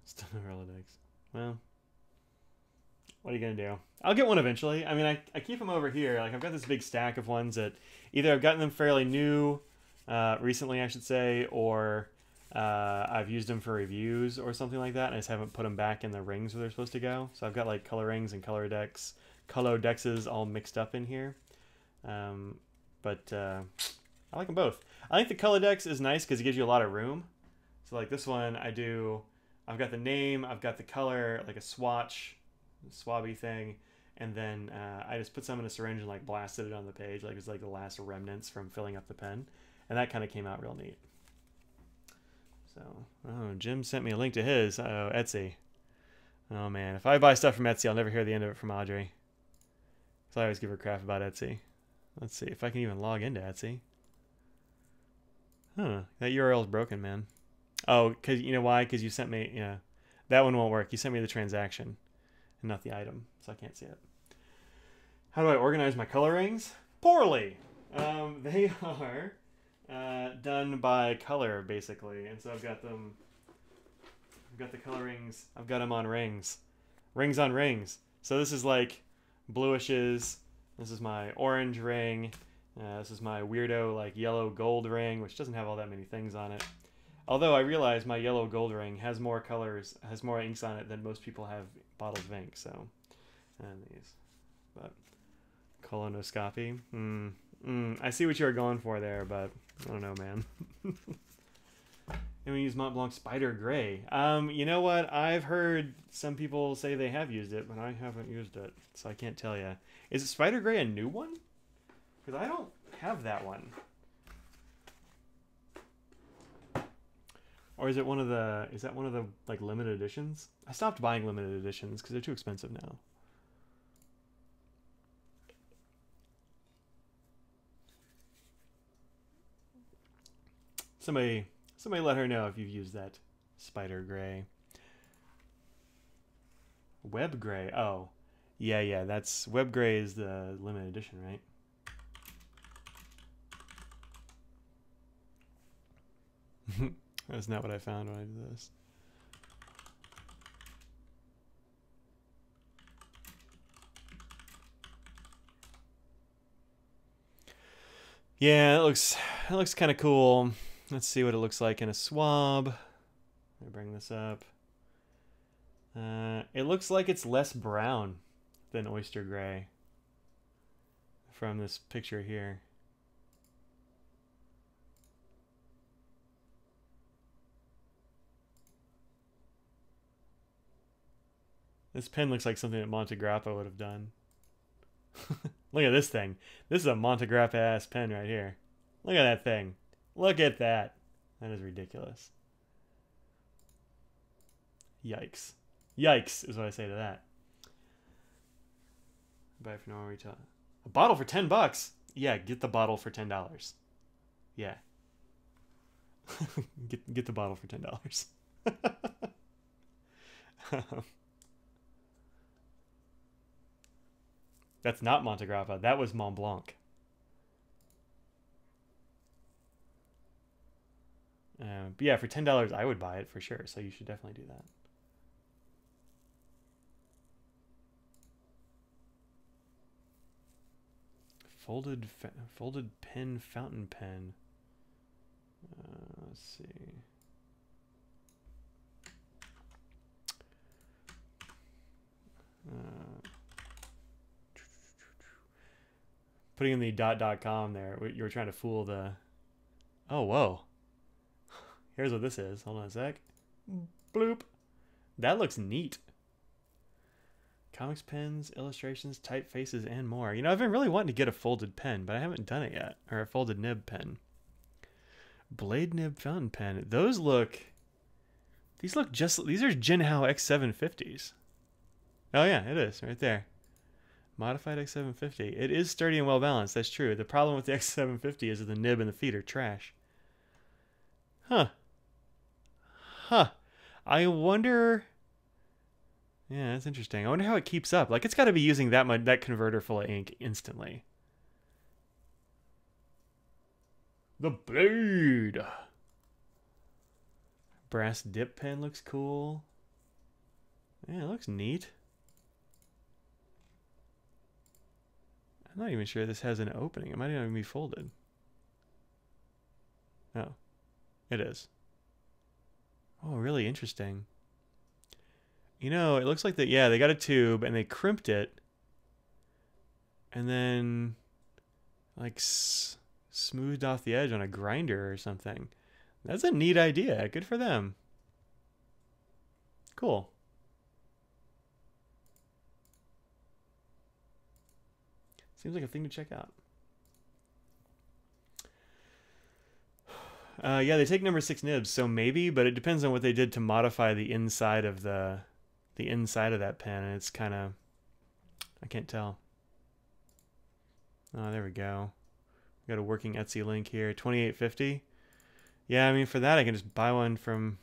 Still no Rolodex. Well, what are you gonna do? I'll get one eventually. I mean, I keep them over here. Like I've got this big stack of ones that either I've gotten them fairly new, recently I should say, or I've used them for reviews or something like that, and I just haven't put them back in the rings where they're supposed to go. So I've got like color rings and Colodexes all mixed up in here. But I like them both. I think the Colodex is nice because it gives you a lot of room. So like this one, I've got the name, I've got the color, like a swabby thing, and then I just put some in a syringe and like blasted it on the page, like it's like the last remnants from filling up the pen, and that kind of came out real neat. So, oh, Jim sent me a link to his Etsy. Oh man, if I buy stuff from Etsy, I'll never hear the end of it from Audrey. So I always give her crap about Etsy. Let's see if I can even log into Etsy. Huh, that URL is broken, man. Oh, because you know why? Because you sent me, yeah, that one won't work. You sent me the transaction and not the item, so I can't see it. How do I organize my color rings? Poorly. They are done by color, basically, and so I've got them. I've got the color rings. I've got them on rings on rings. So this is like bluishes. This is my orange ring. This is my weirdo like yellow gold ring, which doesn't have all that many things on it. Although I realize my yellow gold ring has more colors, has more inks on it than most people have bottles of ink. So, and these, but colonoscopy. I see what you were going for there, but I don't know, man. And we use Mont Blanc Spider Gray. You know what? I've heard some people say they have used it, but I haven't used it, so I can't tell you. Is it Spider Gray a new one? Because I don't have that one. Or is it one of the? Is that one of the like limited editions? I stopped buying limited editions because they're too expensive now. Somebody let her know if you've used that Spider Gray. Web Gray. Oh, yeah. That's Web Gray is the limited edition, right? That's not what I found when I did this. Yeah, it looks kind of cool. Let's see what it looks like in a swab. Let me bring this up. It looks like it's less brown than Oyster Gray from this picture here. This pen looks like something that Montegrappa would have done. Look at this thing. This is a Montegrappa ass pen right here. Look at that thing. Look at that. That is ridiculous. Yikes. Yikes is what I say to that. Buy for normal retail. A bottle for $10? Yeah, get the bottle for $10. Yeah. get the bottle for $10. That's not Montegrappa. That was Mont Blanc. But yeah, for $10, I would buy it for sure. So you should definitely do that. Folded pen, fountain pen. Let's see. Putting in the .com there. You were trying to fool the Oh, whoa. Here's what this is. Hold on a sec. Bloop. That looks neat. Comics pens, illustrations, typefaces, and more. You know, I've been really wanting to get a folded pen, but I haven't done it yet. Or a folded nib pen. Blade nib fountain pen. Those look... These look just... These are Jinhao X750s. Oh yeah, it is. Right there. Modified X750. It is sturdy and well balanced. That's true. The problem with the X750 is that the nib and the feet are trash. Huh. Huh. I wonder... Yeah, that's interesting. I wonder how it keeps up. Like, it's got to be using that converter full of ink instantly. The blade. Brass dip pen looks cool. Yeah, it looks neat. I'm not even sure this has an opening. It might not even be folded. Oh, it is. Oh, really interesting. You know, it looks like that, yeah, they got a tube and they crimped it and then like smoothed off the edge on a grinder or something. That's a neat idea. Good for them. Cool. Seems like a thing to check out. Yeah, they take number 6 nibs, so maybe, but it depends on what they did to modify the inside of the inside of that pen, and it's kind of, I can't tell. Oh, there we go. Got a working Etsy link here, $28.50. Yeah, I mean, for that I can just buy one from,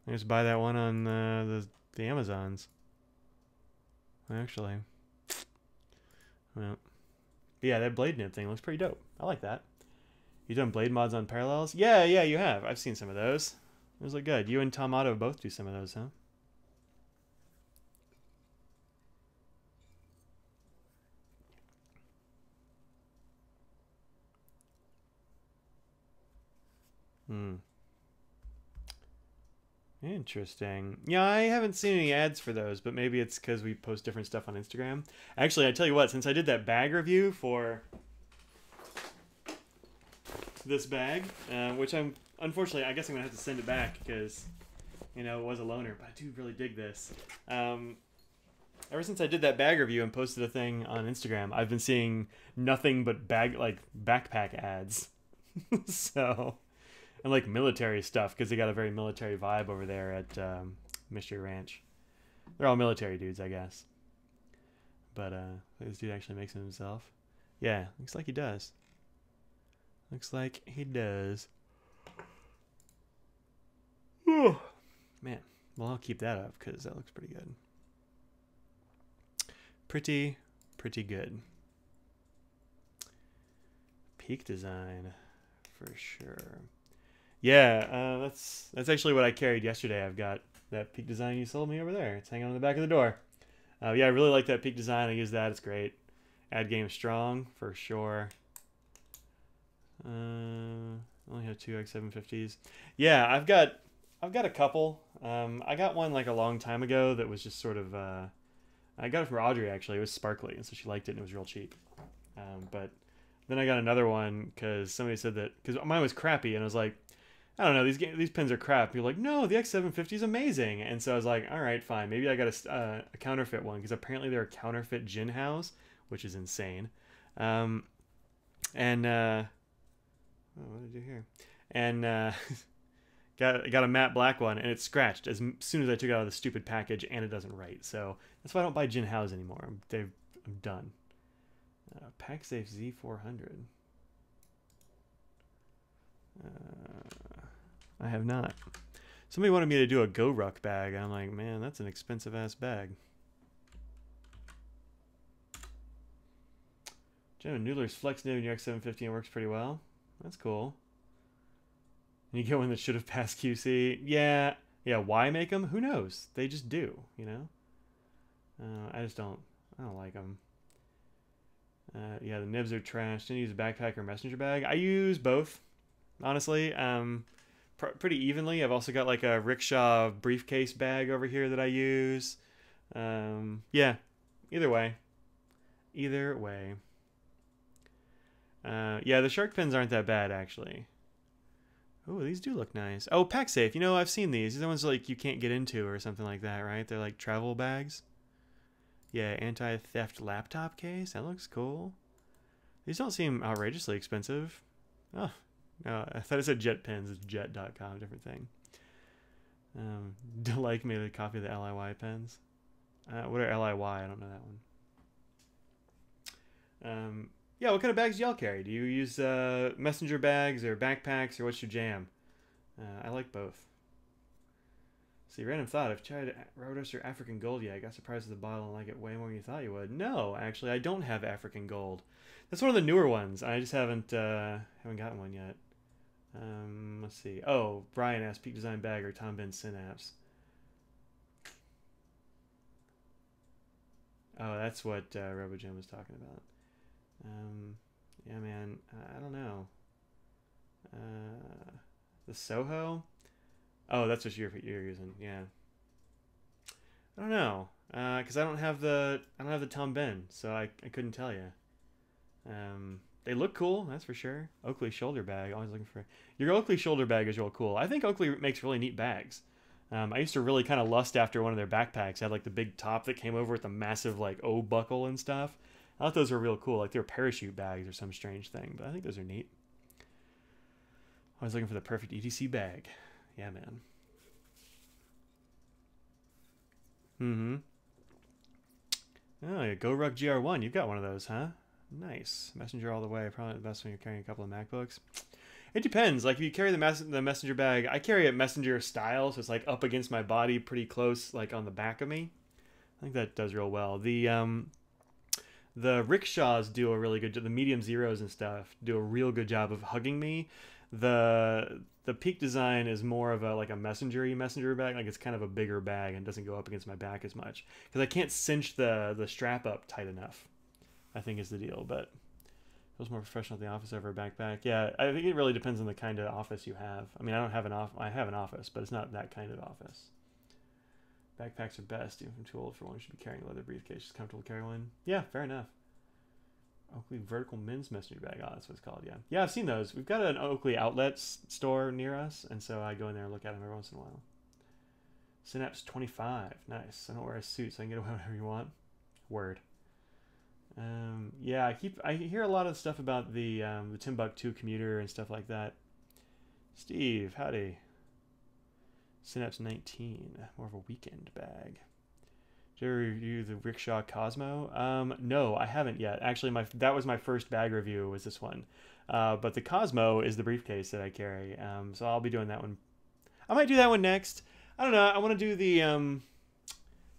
I just buy that one on the Amazons. Actually, well, yeah, that blade nib thing looks pretty dope. I like that. You done blade mods on Parallels? Yeah, you have. I've seen some of those. Those look good. You and Tom Otto both do some of those, huh? Hmm. Interesting. Yeah, I haven't seen any ads for those, but maybe it's because we post different stuff on Instagram. Actually, I tell you what, since I did that bag review for this bag, which I'm, unfortunately, I guess I'm going to have to send it back because, you know, it was a loaner, but I do really dig this. Ever since I did that bag review and posted a thing on Instagram, I've been seeing nothing but backpack ads. So... And like military stuff, because they got a very military vibe over there at Mystery Ranch. They're all military dudes, I guess. But this dude actually makes it himself. Yeah, looks like he does. Looks like he does. Man, well, I'll keep that up because that looks pretty good. Pretty good. Peak design, for sure. Yeah, that's actually what I carried yesterday. I've got that Peak design you sold me over there. It's hanging on the back of the door. Yeah, I really like that Peak design. I use that. It's great. Ad game strong for sure. I only have 2 X750s. Yeah, I've got a couple. I got one like a long time ago that was just sort of. I got it from Audrey actually. It was sparkly, and so she liked it, and it was real cheap. But then I got another one because somebody said that because mine was crappy, and I was like, I don't know, these pens are crap. You're like, no, the X750 is amazing. And so I was like, all right, fine. Maybe I got a counterfeit one because apparently there are counterfeit Jinhaos, which is insane. What did I do here? And got a matte black one, and it's scratched as soon as I took it out of the stupid package, and it doesn't write. So that's why I don't buy Jinhaos anymore. I'm done. PackSafe Z400. I have not. Somebody wanted me to do a GoRuck bag. I'm like, man, that's an expensive ass bag. Jenna Noodler's Flex Nib in your X750 and works pretty well. That's cool. And you get one that should have passed QC. Yeah. Why make them? Who knows? They just do. You know. I don't like them. Yeah, the nibs are trash. Didn't use a backpack or messenger bag. I use both, honestly. Pretty evenly. I've also got like a rickshaw briefcase bag over here that I use. Yeah, either way. Yeah, the shark pins aren't that bad actually. Oh, these do look nice. Oh, PackSafe. You know, I've seen these. These are the ones like you can't get into or something like that, right? They're like travel bags. Yeah, anti-theft laptop case. That looks cool. These don't seem outrageously expensive. Oh, no, I thought it said Jet Pens. It's jet.com, different thing. Like made a copy of the LIY pens. What are LIY? I don't know that one. Yeah, what kind of bags do y'all carry? Do you use messenger bags or backpacks, or what's your jam? I like both. See, random thought. I've tried Rodos or African Gold yet. I got surprised with the bottle and like it way more than you thought you would. No, actually, I don't have African Gold. That's one of the newer ones. I just haven't gotten one yet. Let's see. Oh, Brian asked Peak Design Bag or Tom Benz Synapse. Oh, that's what RoboJam was talking about. Yeah, man. I don't know. The Soho? Oh, that's what you're using. Yeah. I don't know. Because I don't have the Tom Ben, so I couldn't tell you. They look cool, that's for sure. Oakley shoulder bag. Always looking for your Oakley shoulder bag is real cool. I think Oakley makes really neat bags. I used to really kind of lust after one of their backpacks. It had like the big top that came over with the massive like O buckle and stuff. I thought those were real cool. Like they were parachute bags or some strange thing, but I think those are neat. I was looking for the perfect EDC bag. Yeah, man. Mm-hmm. Oh, yeah, GoRuck GR1. You've got one of those, huh? Nice. Messenger all the way. Probably the best when you're carrying a couple of MacBooks. It depends. Like if you carry the messenger bag, I carry a messenger style, so it's like up against my body, pretty close, like on the back of me. I think that does real well. The rickshaws do a really good job. The medium zeros and stuff do a real good job of hugging me. The Peak Design is more of a like a messenger bag. Like it's kind of a bigger bag and doesn't go up against my back as much because I can't cinch the strap up tight enough, I think is the deal. But feels more professional at the office over a backpack. Yeah, I think it really depends on the kind of office you have. I mean, I have an office, but it's not that kind of office. Backpacks are best, even if I'm too old for one. You should be carrying a leather briefcase. It's comfortable to carry one. Yeah, fair enough. Oakley Vertical Men's Messenger Bag. Oh, that's what it's called, yeah. Yeah, I've seen those. We've got an Oakley outlet store near us, and so I go in there and look at them every once in a while. Synapse 25. Nice. I don't wear a suit, so I can get away whatever you want. Word. Yeah, I hear a lot of stuff about the Timbuktu commuter and stuff like that. Steve, howdy. Synapse 19. More of a weekend bag. Did you ever review the Rickshaw Cosmo? No, I haven't yet. Actually, that was my first bag review, was this one. But the Cosmo is the briefcase that I carry. So I'll be doing that one. I might do that one next. I don't know. I want to do the...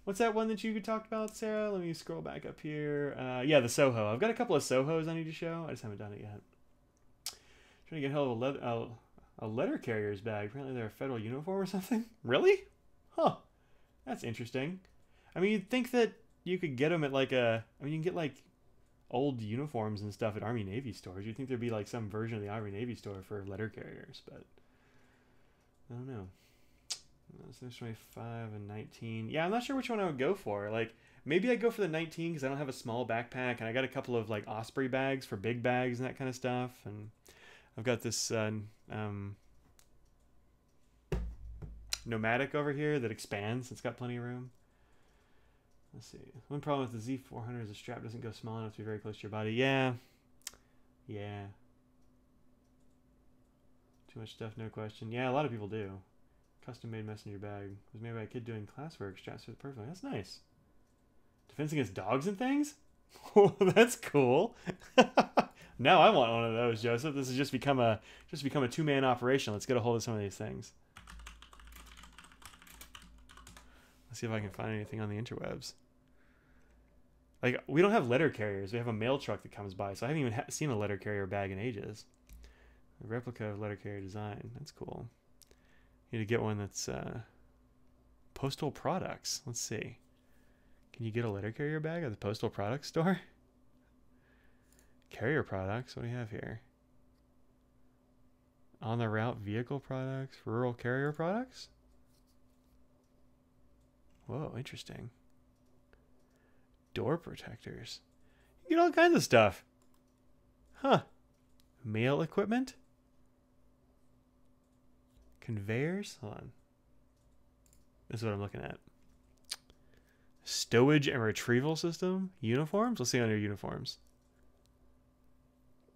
what's that one that you talked about, Sarah? Let me scroll back up here. Yeah, the Soho. I've got a couple of Sohos I need to show. I just haven't done it yet. Trying to get hold of a letter carrier's bag. Apparently they're a federal uniform or something. Really? Huh. That's interesting. I mean, you'd think that you could get them at like you can get like old uniforms and stuff at Army Navy stores. You'd think there'd be like some version of the Army Navy store for letter carriers, but I don't know. So there's 25 and 19. Yeah, I'm not sure which one I would go for. Like, maybe I'd go for the 19 because I don't have a small backpack, and I got a couple of like Osprey bags for big bags and that kind of stuff. And I've got this Nomadic over here that expands. It's got plenty of room. Let's see. One problem with the Z400 is the strap doesn't go small enough to be very close to your body. Yeah. Yeah. Too much stuff, no question. Yeah, a lot of people do. Custom-made messenger bag. Was made by a kid doing classwork. Straps fit perfectly. That's nice. Defense against dogs and things? Oh, that's cool. Now I want one of those, Joseph. This has just become a two-man operation. Let's get a hold of some of these things. Let's see if I can find anything on the interwebs. Like, we don't have letter carriers. We have a mail truck that comes by, so I haven't even seen a letter carrier bag in ages. A replica of letter carrier design. That's cool. Need to get one that's Postal Products. Let's see. Can you get a letter carrier bag at the Postal Products store? Carrier products. What do you have here? On the route vehicle products. Rural carrier products. Whoa, interesting. Door protectors. You get all kinds of stuff. Huh. Mail equipment? Conveyors? Hold on. This is what I'm looking at. Stowage and retrieval system? Uniforms? Let's see under uniforms.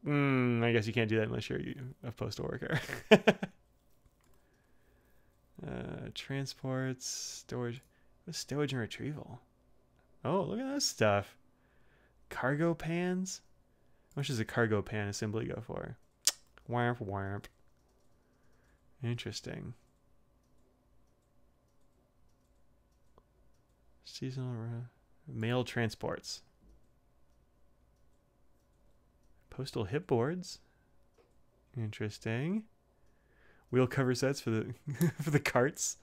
I guess you can't do that unless you're a postal worker. Transports, storage. What's storage and retrieval? Oh, look at that stuff. Cargo pans? How much does a cargo pan assembly go for? Whamp, whamp. Interesting. Seasonal mail transports. Postal hip boards. Interesting. Wheel cover sets for the for the carts.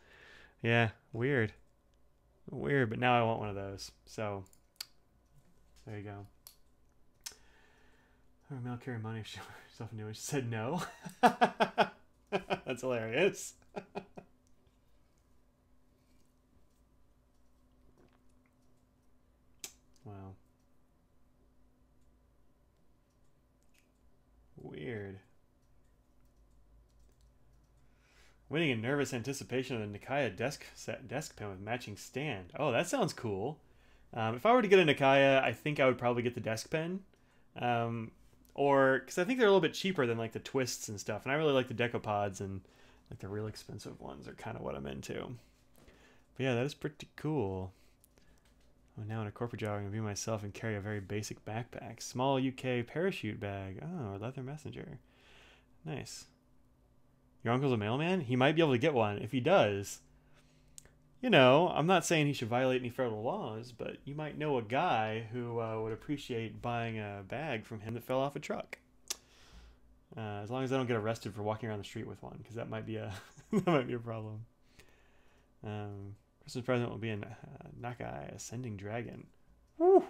Yeah, weird. Weird, but now I want one of those. So there you go. Mail carry money stuff new. She said no. That's hilarious. Wow. Weird. Waiting in nervous anticipation of the Nikaya desk pen with matching stand. Oh, that sounds cool. If I were to get a Nikaya, I think I would probably get the desk pen. Or because I think they're a little bit cheaper than like the twists and stuff, and I really like the decapods, and like the real expensive ones are kind of what I'm into. But yeah, that is pretty cool. Oh, now in a corporate job, I'm gonna be myself and carry a very basic backpack, small UK parachute bag. Oh, leather messenger. Nice. Your uncle's a mailman? He might be able to get one. If he does, you know, I'm not saying he should violate any federal laws, but you might know a guy who would appreciate buying a bag from him that fell off a truck. As long as I don't get arrested for walking around the street with one, because that might be a that might be a problem. Christmas present will be a Nakai Ascending Dragon. Woo!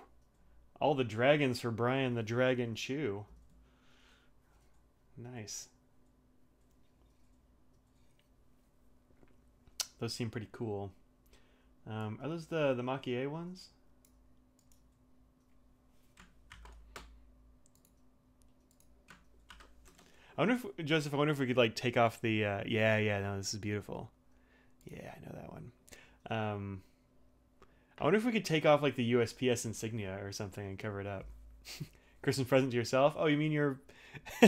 All the dragons for Brian the Dragon Chew. Nice. Those seem pretty cool. Are those the Makie ones? I wonder if, Joseph, I wonder if we could like take off the, no, this is beautiful. Yeah, I know that one. I wonder if we could take off like the USPS insignia or something and cover it up. Christmas present to yourself? Oh, you mean your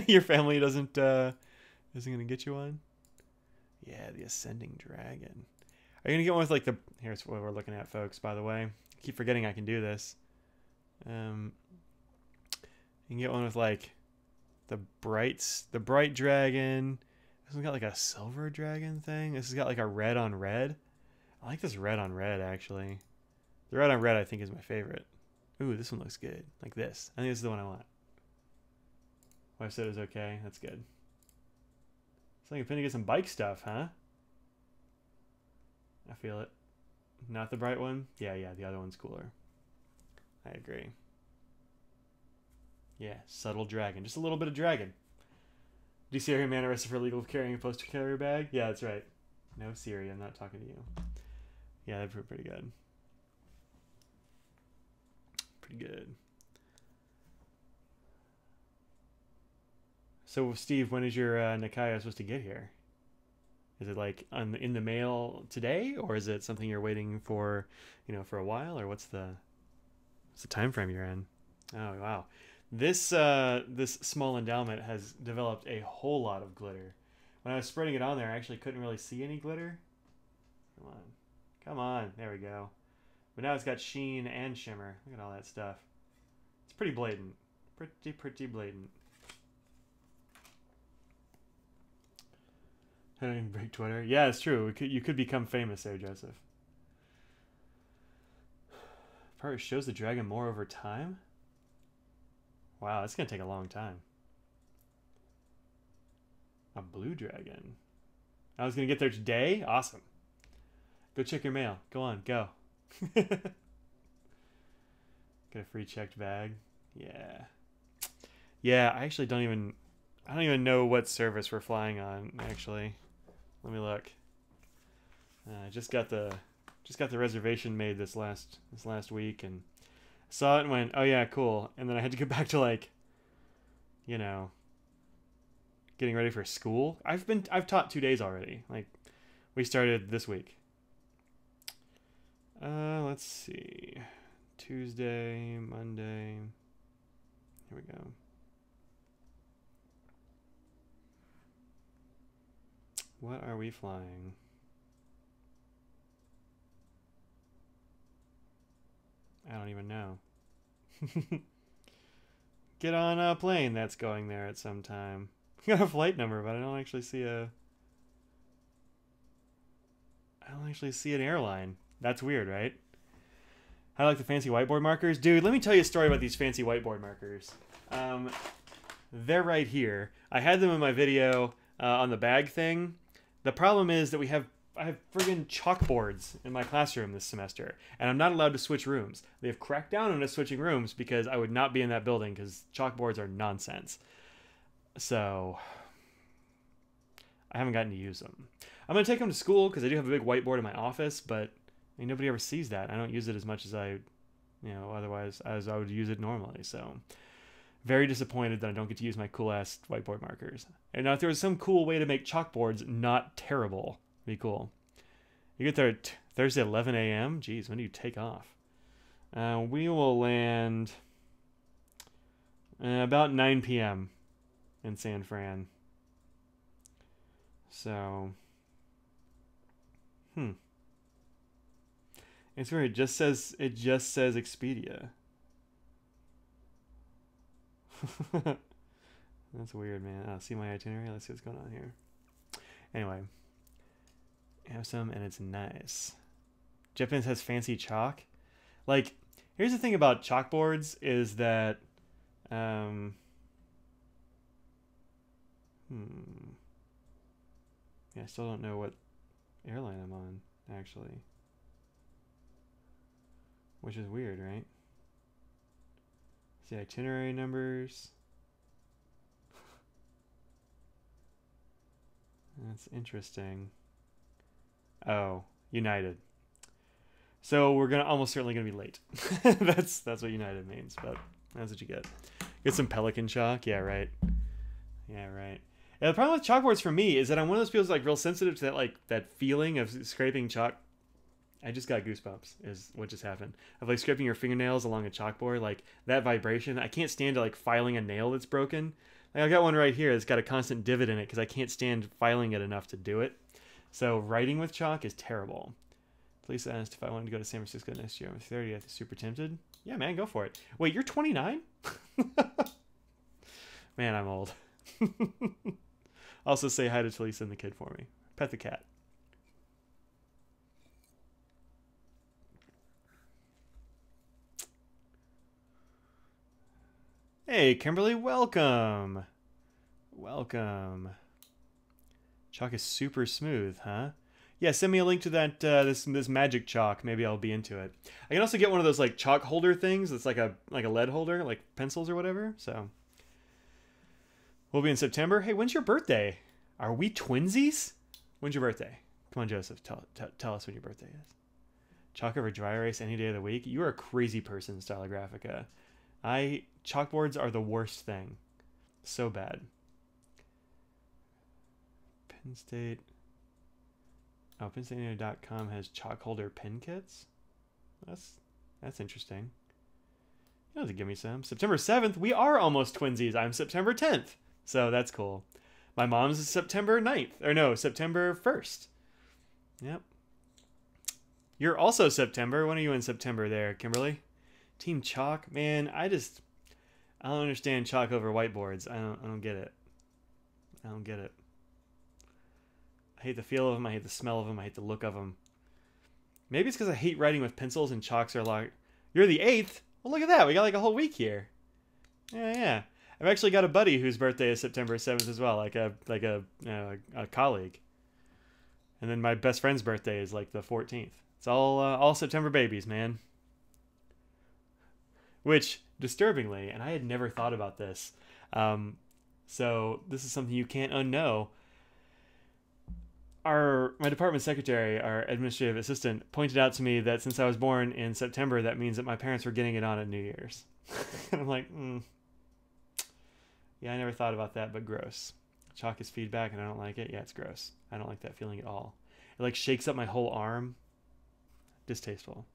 your family isn't gonna get you one? Yeah, the Ascending Dragon. Are you gonna get one with like the? Here's what we're looking at, folks. By the way, I keep forgetting I can do this. You can get one with like the bright dragon. This one's got like a silver dragon thing. This has got like a red on red. I like this red on red actually. The red on red I think is my favorite. Ooh, this one looks good. Like this. I think this is the one I want. Wife said it was okay. That's good. So you're finna get some bike stuff, huh? I feel it. Not the bright one? Yeah, the other one's cooler. I agree. Yeah, subtle dragon. Just a little bit of dragon. DCRA man arrested for illegal carrying a postal carrier bag? Yeah, that's right. No, Siri, I'm not talking to you. Yeah, that'd be pretty good. Pretty good. So, Steve, when is your Nikaya supposed to get here? Is it like in the mail today, or is it something you're waiting for, for a while, or what's the time frame you're in? Oh wow, this small endowment has developed a whole lot of glitter. When I was spreading it on there, I actually couldn't really see any glitter. Come on, there we go. But now it's got sheen and shimmer. Look at all that stuff. It's pretty blatant, pretty blatant. I don't even break Twitter. Yeah, it's true. You could become famous there, Joseph. Probably shows the dragon more over time. Wow, that's gonna take a long time. A blue dragon. I was gonna get there today. Awesome. Go check your mail. Go on, go. Get a free checked bag. Yeah. Yeah, I actually don't even know what service we're flying on. Actually, let me look. I just got the reservation made this last week, and saw it and went, oh yeah, cool. And then I had to go back to getting ready for school. I've taught 2 days already. Like, we started this week. Let's see. Tuesday, Monday. Here we go. What are we flying? I don't even know. Get on a plane that's going there at some time. Got a flight number, but I don't actually see an airline. That's weird, right? I like the fancy whiteboard markers. Dude, let me tell you a story about these fancy whiteboard markers. They're right here. I had them in my video on the bag thing. The problem is that I have friggin' chalkboards in my classroom this semester, and I'm not allowed to switch rooms. They have cracked down on us switching rooms because I would not be in that building because chalkboards are nonsense. So I haven't gotten to use them. I'm going to take them to school because I do have a big whiteboard in my office, but I mean, nobody ever sees that. I don't use it as much as otherwise as I would use it normally. So very disappointed that I don't get to use my cool-ass whiteboard markers. And now if there was some cool way to make chalkboards not terrible, it'd be cool. You get there at Thursday 11 a.m.? Jeez, when do you take off? We will land about 9 p.m. in San Fran. So, it's weird. It just says Expedia. That's weird, man. Oh, see my itinerary? Let's see what's going on here. Anyway, I have some, and it's nice. Japanese has fancy chalk. Like, here's the thing about chalkboards is that, yeah, I still don't know what airline I'm on, actually. Which is weird, right? See itinerary numbers. That's interesting. Oh, United. So we're almost certainly gonna be late. That's what United means, but that's what you get. Get some Pelican chalk. Yeah, right. Yeah, right. Yeah, the problem with chalkboards for me is that I'm one of those people who's like real sensitive to that feeling of scraping chalk. I just got goosebumps is what just happened. Of like scraping your fingernails along a chalkboard, like that vibration. I can't stand like filing a nail that's broken. Like I got one right here that's got a constant divot in it because I can't stand filing it enough to do it. So writing with chalk is terrible. Police asked if I wanted to go to San Francisco next year. I'm 30. I'm super tempted. Yeah, man, go for it. Wait, you're 29? Man, I'm old. Also say hi to Talisa and the kid for me. Pet the cat. Hey, Kimberly, welcome. Welcome. Chalk is super smooth, huh? Yeah, send me a link to that this magic chalk. Maybe I'll be into it. I can also get one of those like chalk holder things. That's like a lead holder, like pencils or whatever. So we'll be in September. Hey, when's your birthday? Are we twinsies? When's your birthday? Come on, Joseph. Tell us when your birthday is. Chalk over dry erase any day of the week. You are a crazy person, Stylographica. Chalkboards are the worst thing. So bad. Penn State. Oh, PennStateInno.com has chalk holder pen kits. That's interesting. You have to give me some. September 7th, we are almost twinsies. I'm September 10th. So that's cool. My mom's is September 9th. Or no, September 1st. Yep. You're also September. When are you in September there, Kimberly? Team Chalk? Man, I don't understand chalk over whiteboards. I don't get it. I don't get it. I hate the feel of them. I hate the smell of them. I hate the look of them. Maybe it's because I hate writing with pencils and chalks are like, you're the 8th? Well, look at that. We got like a whole week here. Yeah. I've actually got a buddy whose birthday is September 7th as well, like a colleague. And then my best friend's birthday is like the 14th. It's all September babies, man. Which, disturbingly, and I had never thought about this, so this is something you can't unknow. My department secretary, our administrative assistant, pointed out to me that since I was born in September, that means that my parents were getting it on at New Year's. And I'm like, yeah, I never thought about that, but gross. Chalk is feedback and I don't like it. Yeah, it's gross. I don't like that feeling at all. It like shakes up my whole arm. Distasteful.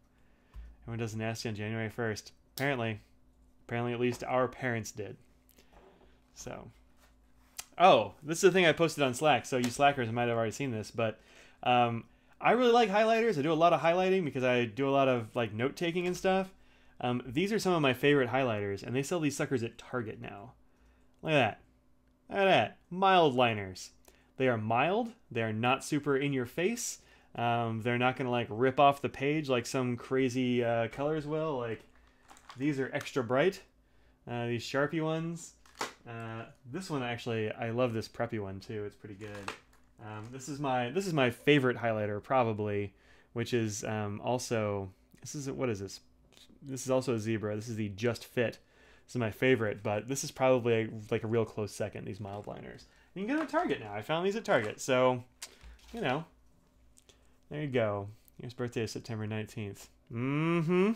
Everyone does nasty on January 1st. Apparently at least our parents did. So, oh, this is the thing I posted on Slack. So you Slackers might have already seen this, but I really like highlighters. I do a lot of highlighting because I do a lot of like note taking and stuff. These are some of my favorite highlighters, and they sell these suckers at Target now. Look at that. Look at that. Mild liners. They are mild. They are not super in your face. They're not going to like rip off the page like some crazy colors will. Like these are extra bright. These Sharpie ones. This one actually, I love this preppy one too. It's pretty good. This is my favorite highlighter probably, which is also what is this? This is also a Zebra. This is the Just Fit. This is my favorite, but this is probably like a real close second. These mild liners. You can get them at Target now. I found these at Target, so you know. There you go. Your birthday is September 19th. Mm-hmm.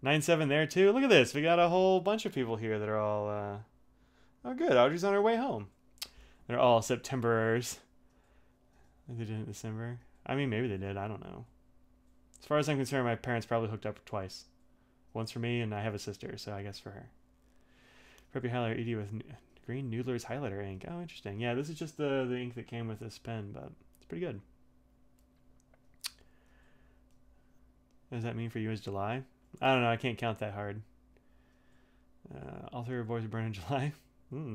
9/7 there too. Look at this. We got a whole bunch of people here that are all. Oh, good. Audrey's on her way home. They're all Septemberers. They did it in December. I mean, maybe they did. I don't know. As far as I'm concerned, my parents probably hooked up twice. Once for me, and I have a sister, so I guess for her. Preppy highlighter ED with green Noodler's highlighter ink. Oh, interesting. Yeah, this is just the ink that came with this pen, but it's pretty good. What does that mean for you as July? I don't know. I can't count that hard. All three of our boys are born in July.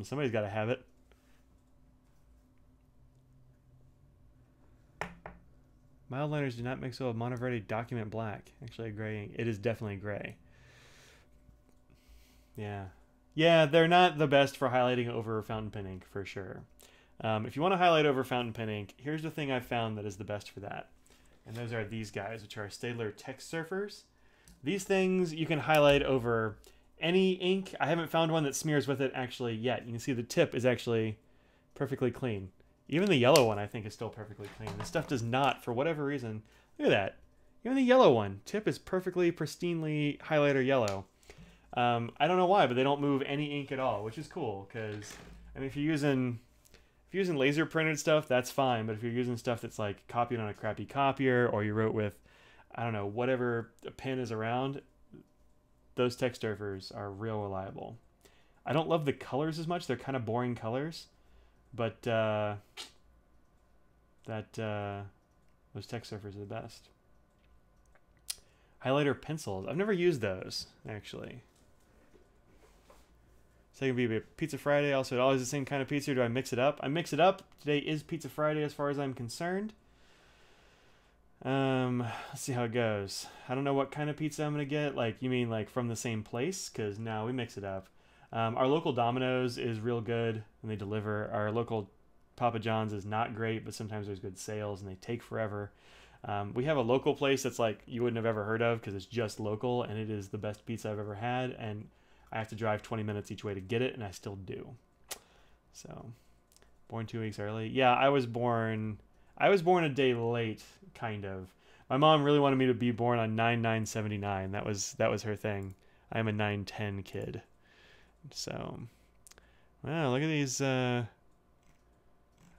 Somebody's got to have it. Mild liners do not mix well with Monteverde Document Black. Actually, a gray ink. It is definitely gray. Yeah. Yeah, they're not the best for highlighting over fountain pen ink, for sure. If you want to highlight over fountain pen ink, here's the thing I've found that is the best for that. And those are these guys, which are Staedtler Text Surfers. These things you can highlight over any ink. I haven't found one that smears with it actually yet. You can see the tip is actually perfectly clean. Even the yellow one I think is still perfectly clean. This stuff does not, for whatever reason. Look at that. Even the yellow one, tip is perfectly pristinely highlighter yellow. I don't know why, but they don't move any ink at all, which is cool. Because I mean, if you're using laser printed stuff, that's fine. But if you're using stuff that's like copied on a crappy copier, or you wrote with, I don't know, whatever pen is around, those text surfers are real reliable. I don't love the colors as much. They're kind of boring colors. But those text surfers are the best. Highlighter pencils. I've never used those, actually. Second be Pizza Friday. Also, always the same kind of pizza. Do I mix it up? I mix it up. Today is Pizza Friday as far as I'm concerned. Let's see how it goes. I don't know what kind of pizza I'm going to get. Like, you mean like from the same place? Because now we mix it up. Our local Domino's is real good and they deliver. Our local Papa John's is not great, but sometimes there's good sales and they take forever. We have a local place that's like you wouldn't have ever heard of because it's just local and it is the best pizza I've ever had. And I have to drive 20 minutes each way to get it, and I still do. So, born 2 weeks early. Yeah, I was born a day late, kind of. My mom really wanted me to be born on 9/9/79. That was her thing. I am a 9/10 kid. So, wow, look at these. That's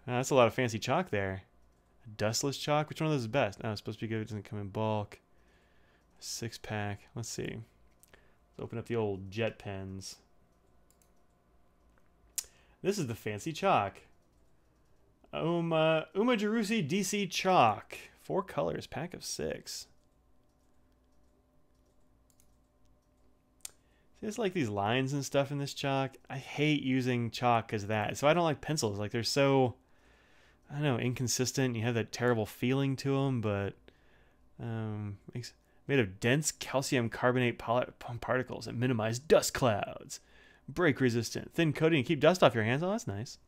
a lot of fancy chalk there. Dustless chalk. Which one of those is best? Oh, it's supposed to be good. It doesn't come in bulk. 6-pack. Let's see. Let's open up the old jet pens. This is the fancy chalk. Umajurusi DC chalk. 4 colors, pack of 6. There's like these lines and stuff in this chalk. I hate using chalk because of that. So I don't like pencils. Like they're so, I don't know, inconsistent. You have that terrible feeling to them, but made of dense calcium carbonate particles that minimize dust clouds. Break resistant, thin coating, and keep dust off your hands. Oh, that's nice.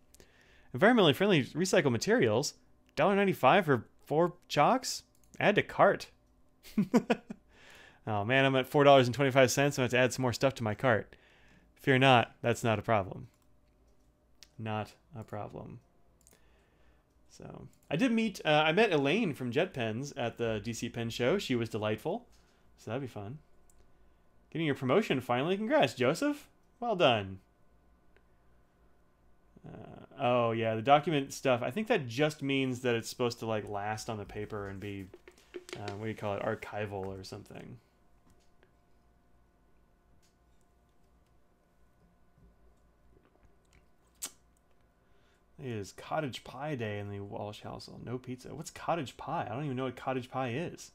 Environmentally friendly recycled materials. $1.95 for 4 chalks? Add to cart. Oh man, I'm at $4.25. I have to add some more stuff to my cart. Fear not, that's not a problem. Not a problem. So I did meet, I met Elaine from Jet Pens at the DC Pen Show. She was delightful. So that'd be fun. Getting your promotion finally. Congrats, Joseph. Well done. Oh yeah, the document stuff. I think that just means that it's supposed to like last on the paper and be, what do you call it, archival or something. It is cottage pie day in the Walsh household. No pizza. What's cottage pie? I don't even know what cottage pie is.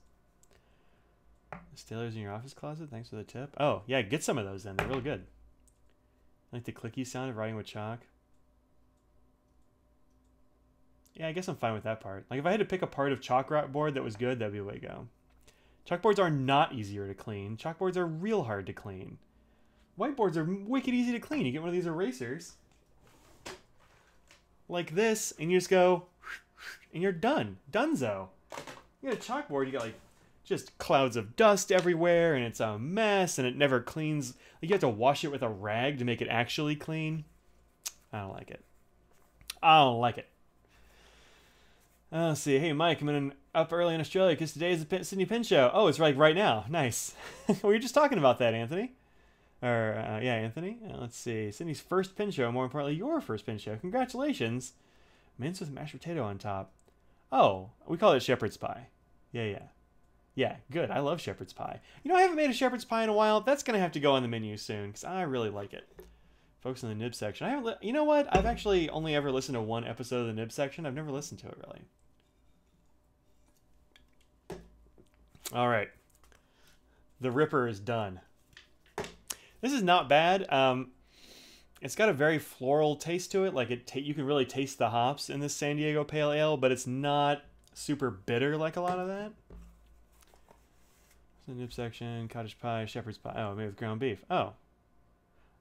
Steelers in your office closet? Thanks for the tip. Oh, yeah, get some of those then. They're real good. I like the clicky sound of writing with chalk. Yeah, I guess I'm fine with that part. Like, if I had to pick a part of chalkboard that was good, that'd be the way to go. Chalkboards are not easier to clean. Chalkboards are real hard to clean. Whiteboards are wicked easy to clean. You get one of these erasers, like this, and you just go, and you're done. Dunzo. You got a chalkboard, you got like just clouds of dust everywhere, and it's a mess, and it never cleans. Like, you have to wash it with a rag to make it actually clean. I don't like it. I don't like it. Let's see. Hey, Mike, I'm up early in Australia because today is the Sydney Pin Show. Oh, it's like right now. Nice. We were just talking about that, Anthony. Yeah, Anthony. Let's see. Sydney's first pin show. More importantly, your first pin show. Congratulations. Mince with mashed potato on top. Oh, we call it shepherd's pie. Yeah. Yeah, good. I love shepherd's pie. You know, I haven't made a shepherd's pie in a while. That's going to have to go on the menu soon because I really like it. Focus on the nib section. I haven't. You know what? I've actually only ever listened to one episode of the nib section. I've never listened to it really. All right. The Ripper is done. This is not bad. It's got a very floral taste to it. Like you can really taste the hops in this San Diego Pale Ale, but it's not super bitter like a lot of that. The nib section, cottage pie, shepherd's pie. Oh, made with ground beef. Oh,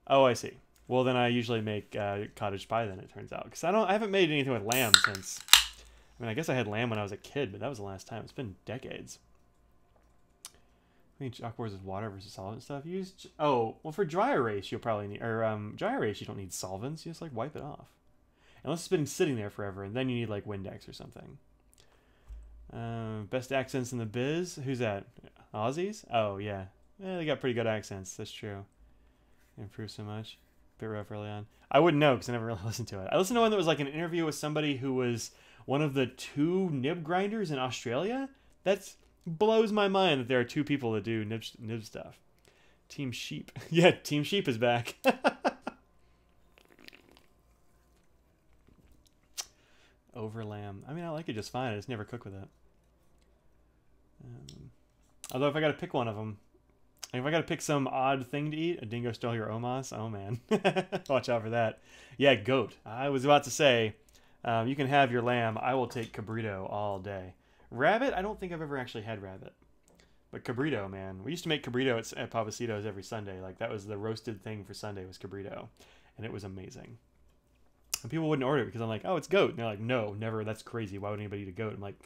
I see. Well, then I usually make cottage pie. Then it turns out because I haven't made anything with lamb since. I mean, I guess I had lamb when I was a kid, but that was the last time. It's been decades. Clean chalkboards with water versus solvent stuff. Well, for dry erase you'll probably need, or dry erase you don't need solvents. You just like wipe it off, unless it's been sitting there forever, and then you need like Windex or something. Best accents in the biz. Who's that? Aussies? Oh yeah, they got pretty good accents. That's true. Improved so much. Bit rough early on. I wouldn't know because I never really listened to it. I listened to one that was like an interview with somebody who was one of the 2 nib grinders in Australia. That's blows my mind that there are 2 people that do nib stuff. Team Sheep. Yeah, Team Sheep is back. Over lamb. I mean, I like it just fine. I just never cook with it. Although if I got to pick one of them, if I got to pick some odd thing to eat, a dingo stole your omas. Oh man, watch out for that. Yeah, goat. I was about to say, you can have your lamb. I will take cabrito all day. Rabbit? I don't think I've ever actually had rabbit. But cabrito, man. We used to make cabrito at Papacito's every Sunday. Like, that was the roasted thing for Sunday was cabrito. And it was amazing. And people wouldn't order it because I'm like, oh, it's goat. And they're like, no, never. That's crazy. Why would anybody eat a goat? I'm like,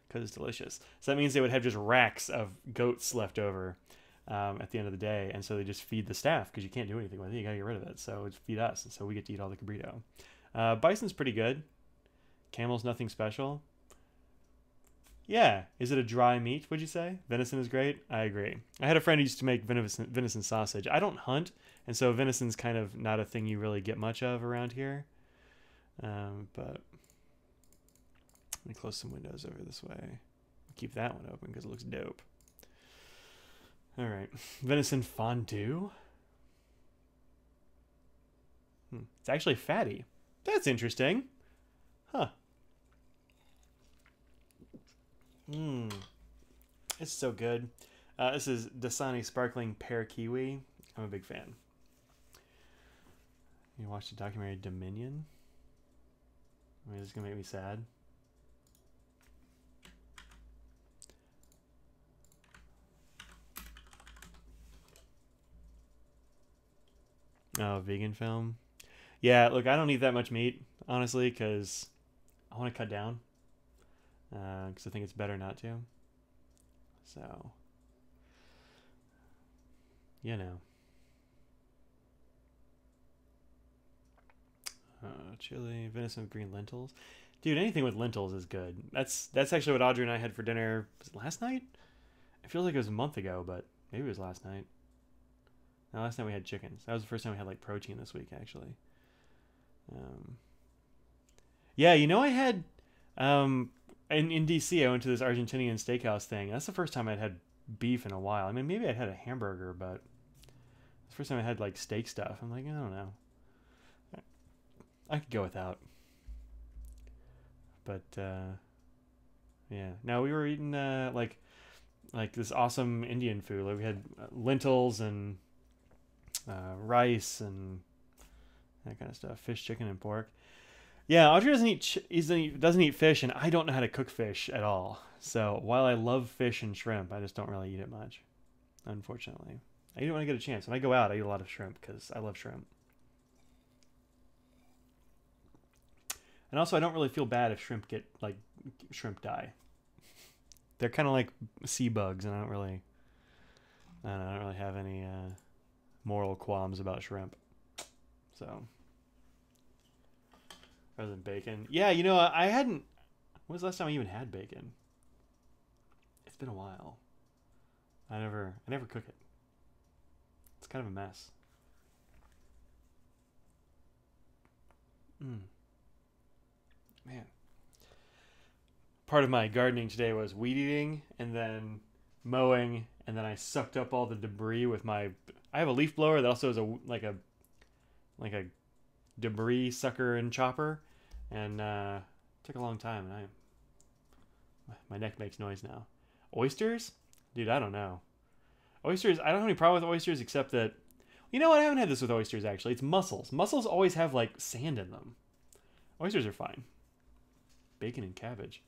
because it's delicious. So that means they would have just racks of goats left over at the end of the day. And so they just feed the staff because you can't do anything with it. You got to get rid of it. So it's feed us. And so we get to eat all the cabrito. Bison's pretty good. Camel's nothing special. Yeah. Is it a dry meat, would you say? Venison is great? I agree. I had a friend who used to make venison sausage. I don't hunt, and so venison's kind of not a thing you really get much of around here. But let me close some windows over this way. Keep that one open because it looks dope. All right. Venison fondue. It's actually fatty. That's interesting. Huh. It's so good. This is Dasani Sparkling Pear Kiwi. I'm a big fan. You watched the documentary Dominion? I mean, this is going to make me sad. Oh, vegan film? Yeah, look, I don't eat that much meat, honestly, because I want to cut down. Because I think it's better not to. So, you know. Chili, venison with green lentils. Dude, anything with lentils is good. That's actually what Audrey and I had for dinner. Was it last night? It feels like it was a month ago, but maybe it was last night. No, last night we had chickens. That was the first time we had like protein this week, actually. Yeah, you know, I had in DC. I went to this Argentinian steakhouse thing. That's the first time I'd had beef in a while. I mean, maybe I'd had a hamburger, but it's the first time I had like steak stuff. I'm like, I don't know. I could go without. But yeah. Now we were eating like this awesome Indian food. Like we had lentils and rice and that kind of stuff. Fish, chicken, and pork. Yeah, Audrey doesn't eat fish, and I don't know how to cook fish at all. So while I love fish and shrimp, I just don't really eat it much, unfortunately. I eat it when I get a chance. When I go out, I eat a lot of shrimp because I love shrimp. And also, I don't really feel bad if shrimp die. They're kind of like sea bugs, and I don't really have any moral qualms about shrimp. So, rather than bacon, yeah, you know, I hadn't. When was the last time I even had bacon? It's been a while. I never cook it. It's kind of a mess. Mm, man. Part of my gardening today was weed eating and then mowing, and then I sucked up all the debris with my. I have a leaf blower that also is a debris sucker and chopper, and took a long time. And my neck makes noise now. Oysters, dude, I don't know. Oysters, I don't have any problem with oysters except that, you know what? I haven't had this with oysters actually. It's mussels. Mussels always have like sand in them. Oysters are fine. Bacon and cabbage.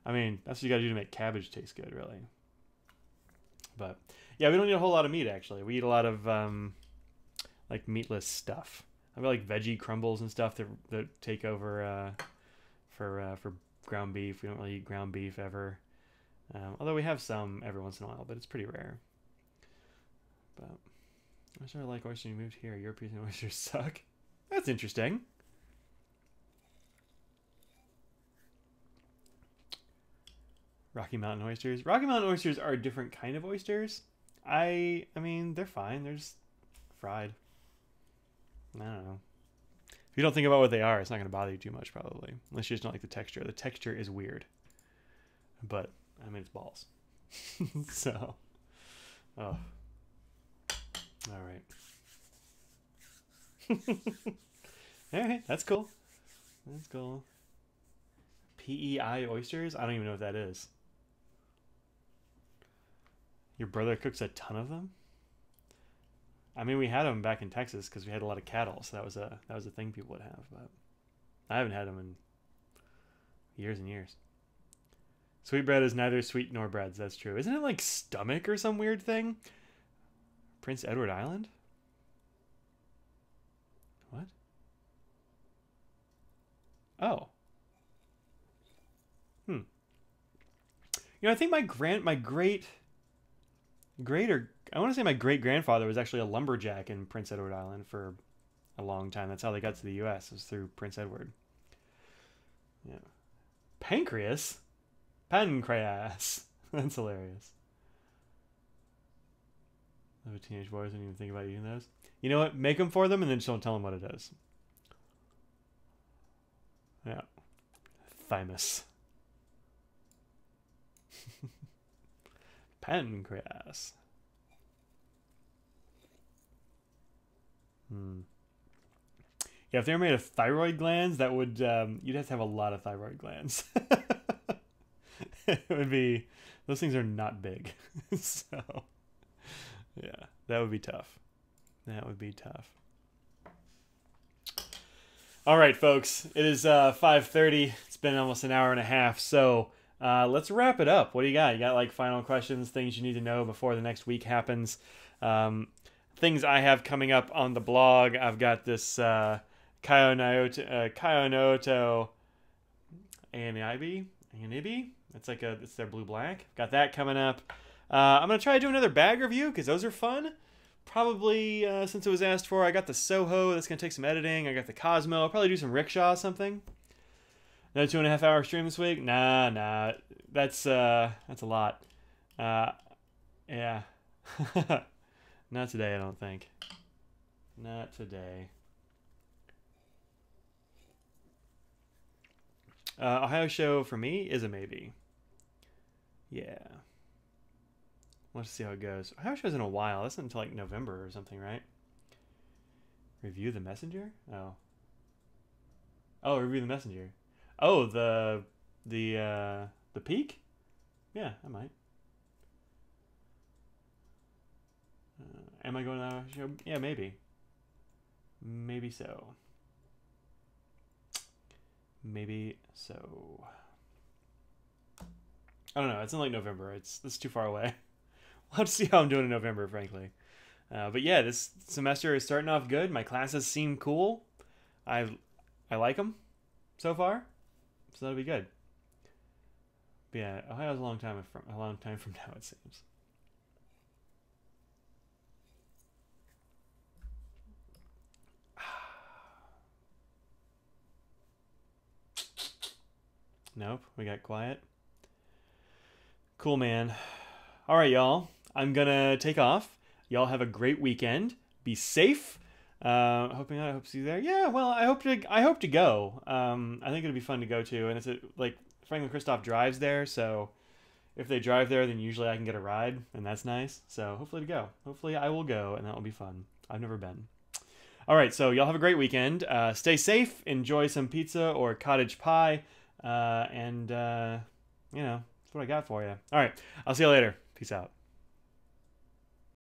I mean, that's what you got to do to make cabbage taste good, really. But yeah, we don't eat a whole lot of meat actually. We eat a lot of like meatless stuff. I've got like veggie crumbles and stuff that take over for ground beef. We don't really eat ground beef ever. Although we have some every once in a while, but it's pretty rare. But I sort of like oysters. You moved here. European oysters suck. That's interesting. Rocky Mountain oysters. Rocky Mountain oysters are a different kind of oysters. I mean, they're fine. They're just fried. I don't know. If you don't think about what they are, it's not going to bother you too much, probably. Unless you just don't like the texture. The texture is weird. But, I mean, it's balls. So, oh. All right. All right, that's cool. That's cool. PEI oysters? I don't even know what that is. Your brother cooks a ton of them? I mean, we had them back in Texas because we had a lot of cattle, so that was a thing people would have. But I haven't had them in years and years. Sweetbread is neither sweet nor breads. That's true. Isn't it like stomach or some weird thing? Prince Edward Island? What? Oh. Hmm. You know, I think my I want to say my great grandfather was actually a lumberjack in Prince Edward Island for a long time. That's how they got to the U.S. was through Prince Edward. Yeah. Pancreas? Pancreas. That's hilarious. The teenage boys didn't even think about eating those. You know what? Make them for them and then just don't tell them what it is. Yeah. Thymus. Pancreas. Yeah, if they were made of thyroid glands, that would you'd have to have a lot of thyroid glands. It would be those things are not big, so yeah, that would be tough. That would be tough. All right, folks, it is 5:30. It's been almost an hour and a half, so let's wrap it up. What do you got? You got like final questions, things you need to know before the next week happens. Things I have coming up on the blog. I've got this Kayonoto Anibi. It's their blue black. Got that coming up. I'm gonna try to do another bag review because those are fun. Probably since it was asked for. I got the Soho. That's gonna take some editing. I got the Cosmo. I'll probably do some rickshaw or something. Another 2.5 hour stream this week. Nah. That's a lot. Yeah. Not today, I don't think. Not today. Ohio show for me is a maybe. Yeah. Let's see how it goes. Ohio show's in a while. That's not until like November or something, right? Review the messenger? Oh. Oh, review the messenger. Oh, the peak? Yeah, I might. Am I going to that show? Yeah, maybe. Maybe so. Maybe so. I don't know. It's in like November. It's too far away. We'll have to see how I'm doing in November, frankly. But yeah, this semester is starting off good. My classes seem cool. I like them so far, so that'll be good. But yeah, Ohio's a long time from now, it seems. Nope, we got quiet. Cool, man. All right, y'all. I'm gonna take off. Y'all have a great weekend. Be safe. I hope to see you there. Yeah, well, I hope to go. I think it'll be fun to go to, and like Franklin Christoph drives there, so if they drive there, then usually I can get a ride, and that's nice. So hopefully to go. Hopefully I will go, and that will be fun. I've never been. All right, so y'all have a great weekend. Stay safe. Enjoy some pizza or cottage pie, and that's what I got for you. All right, I'll see you later. Peace out.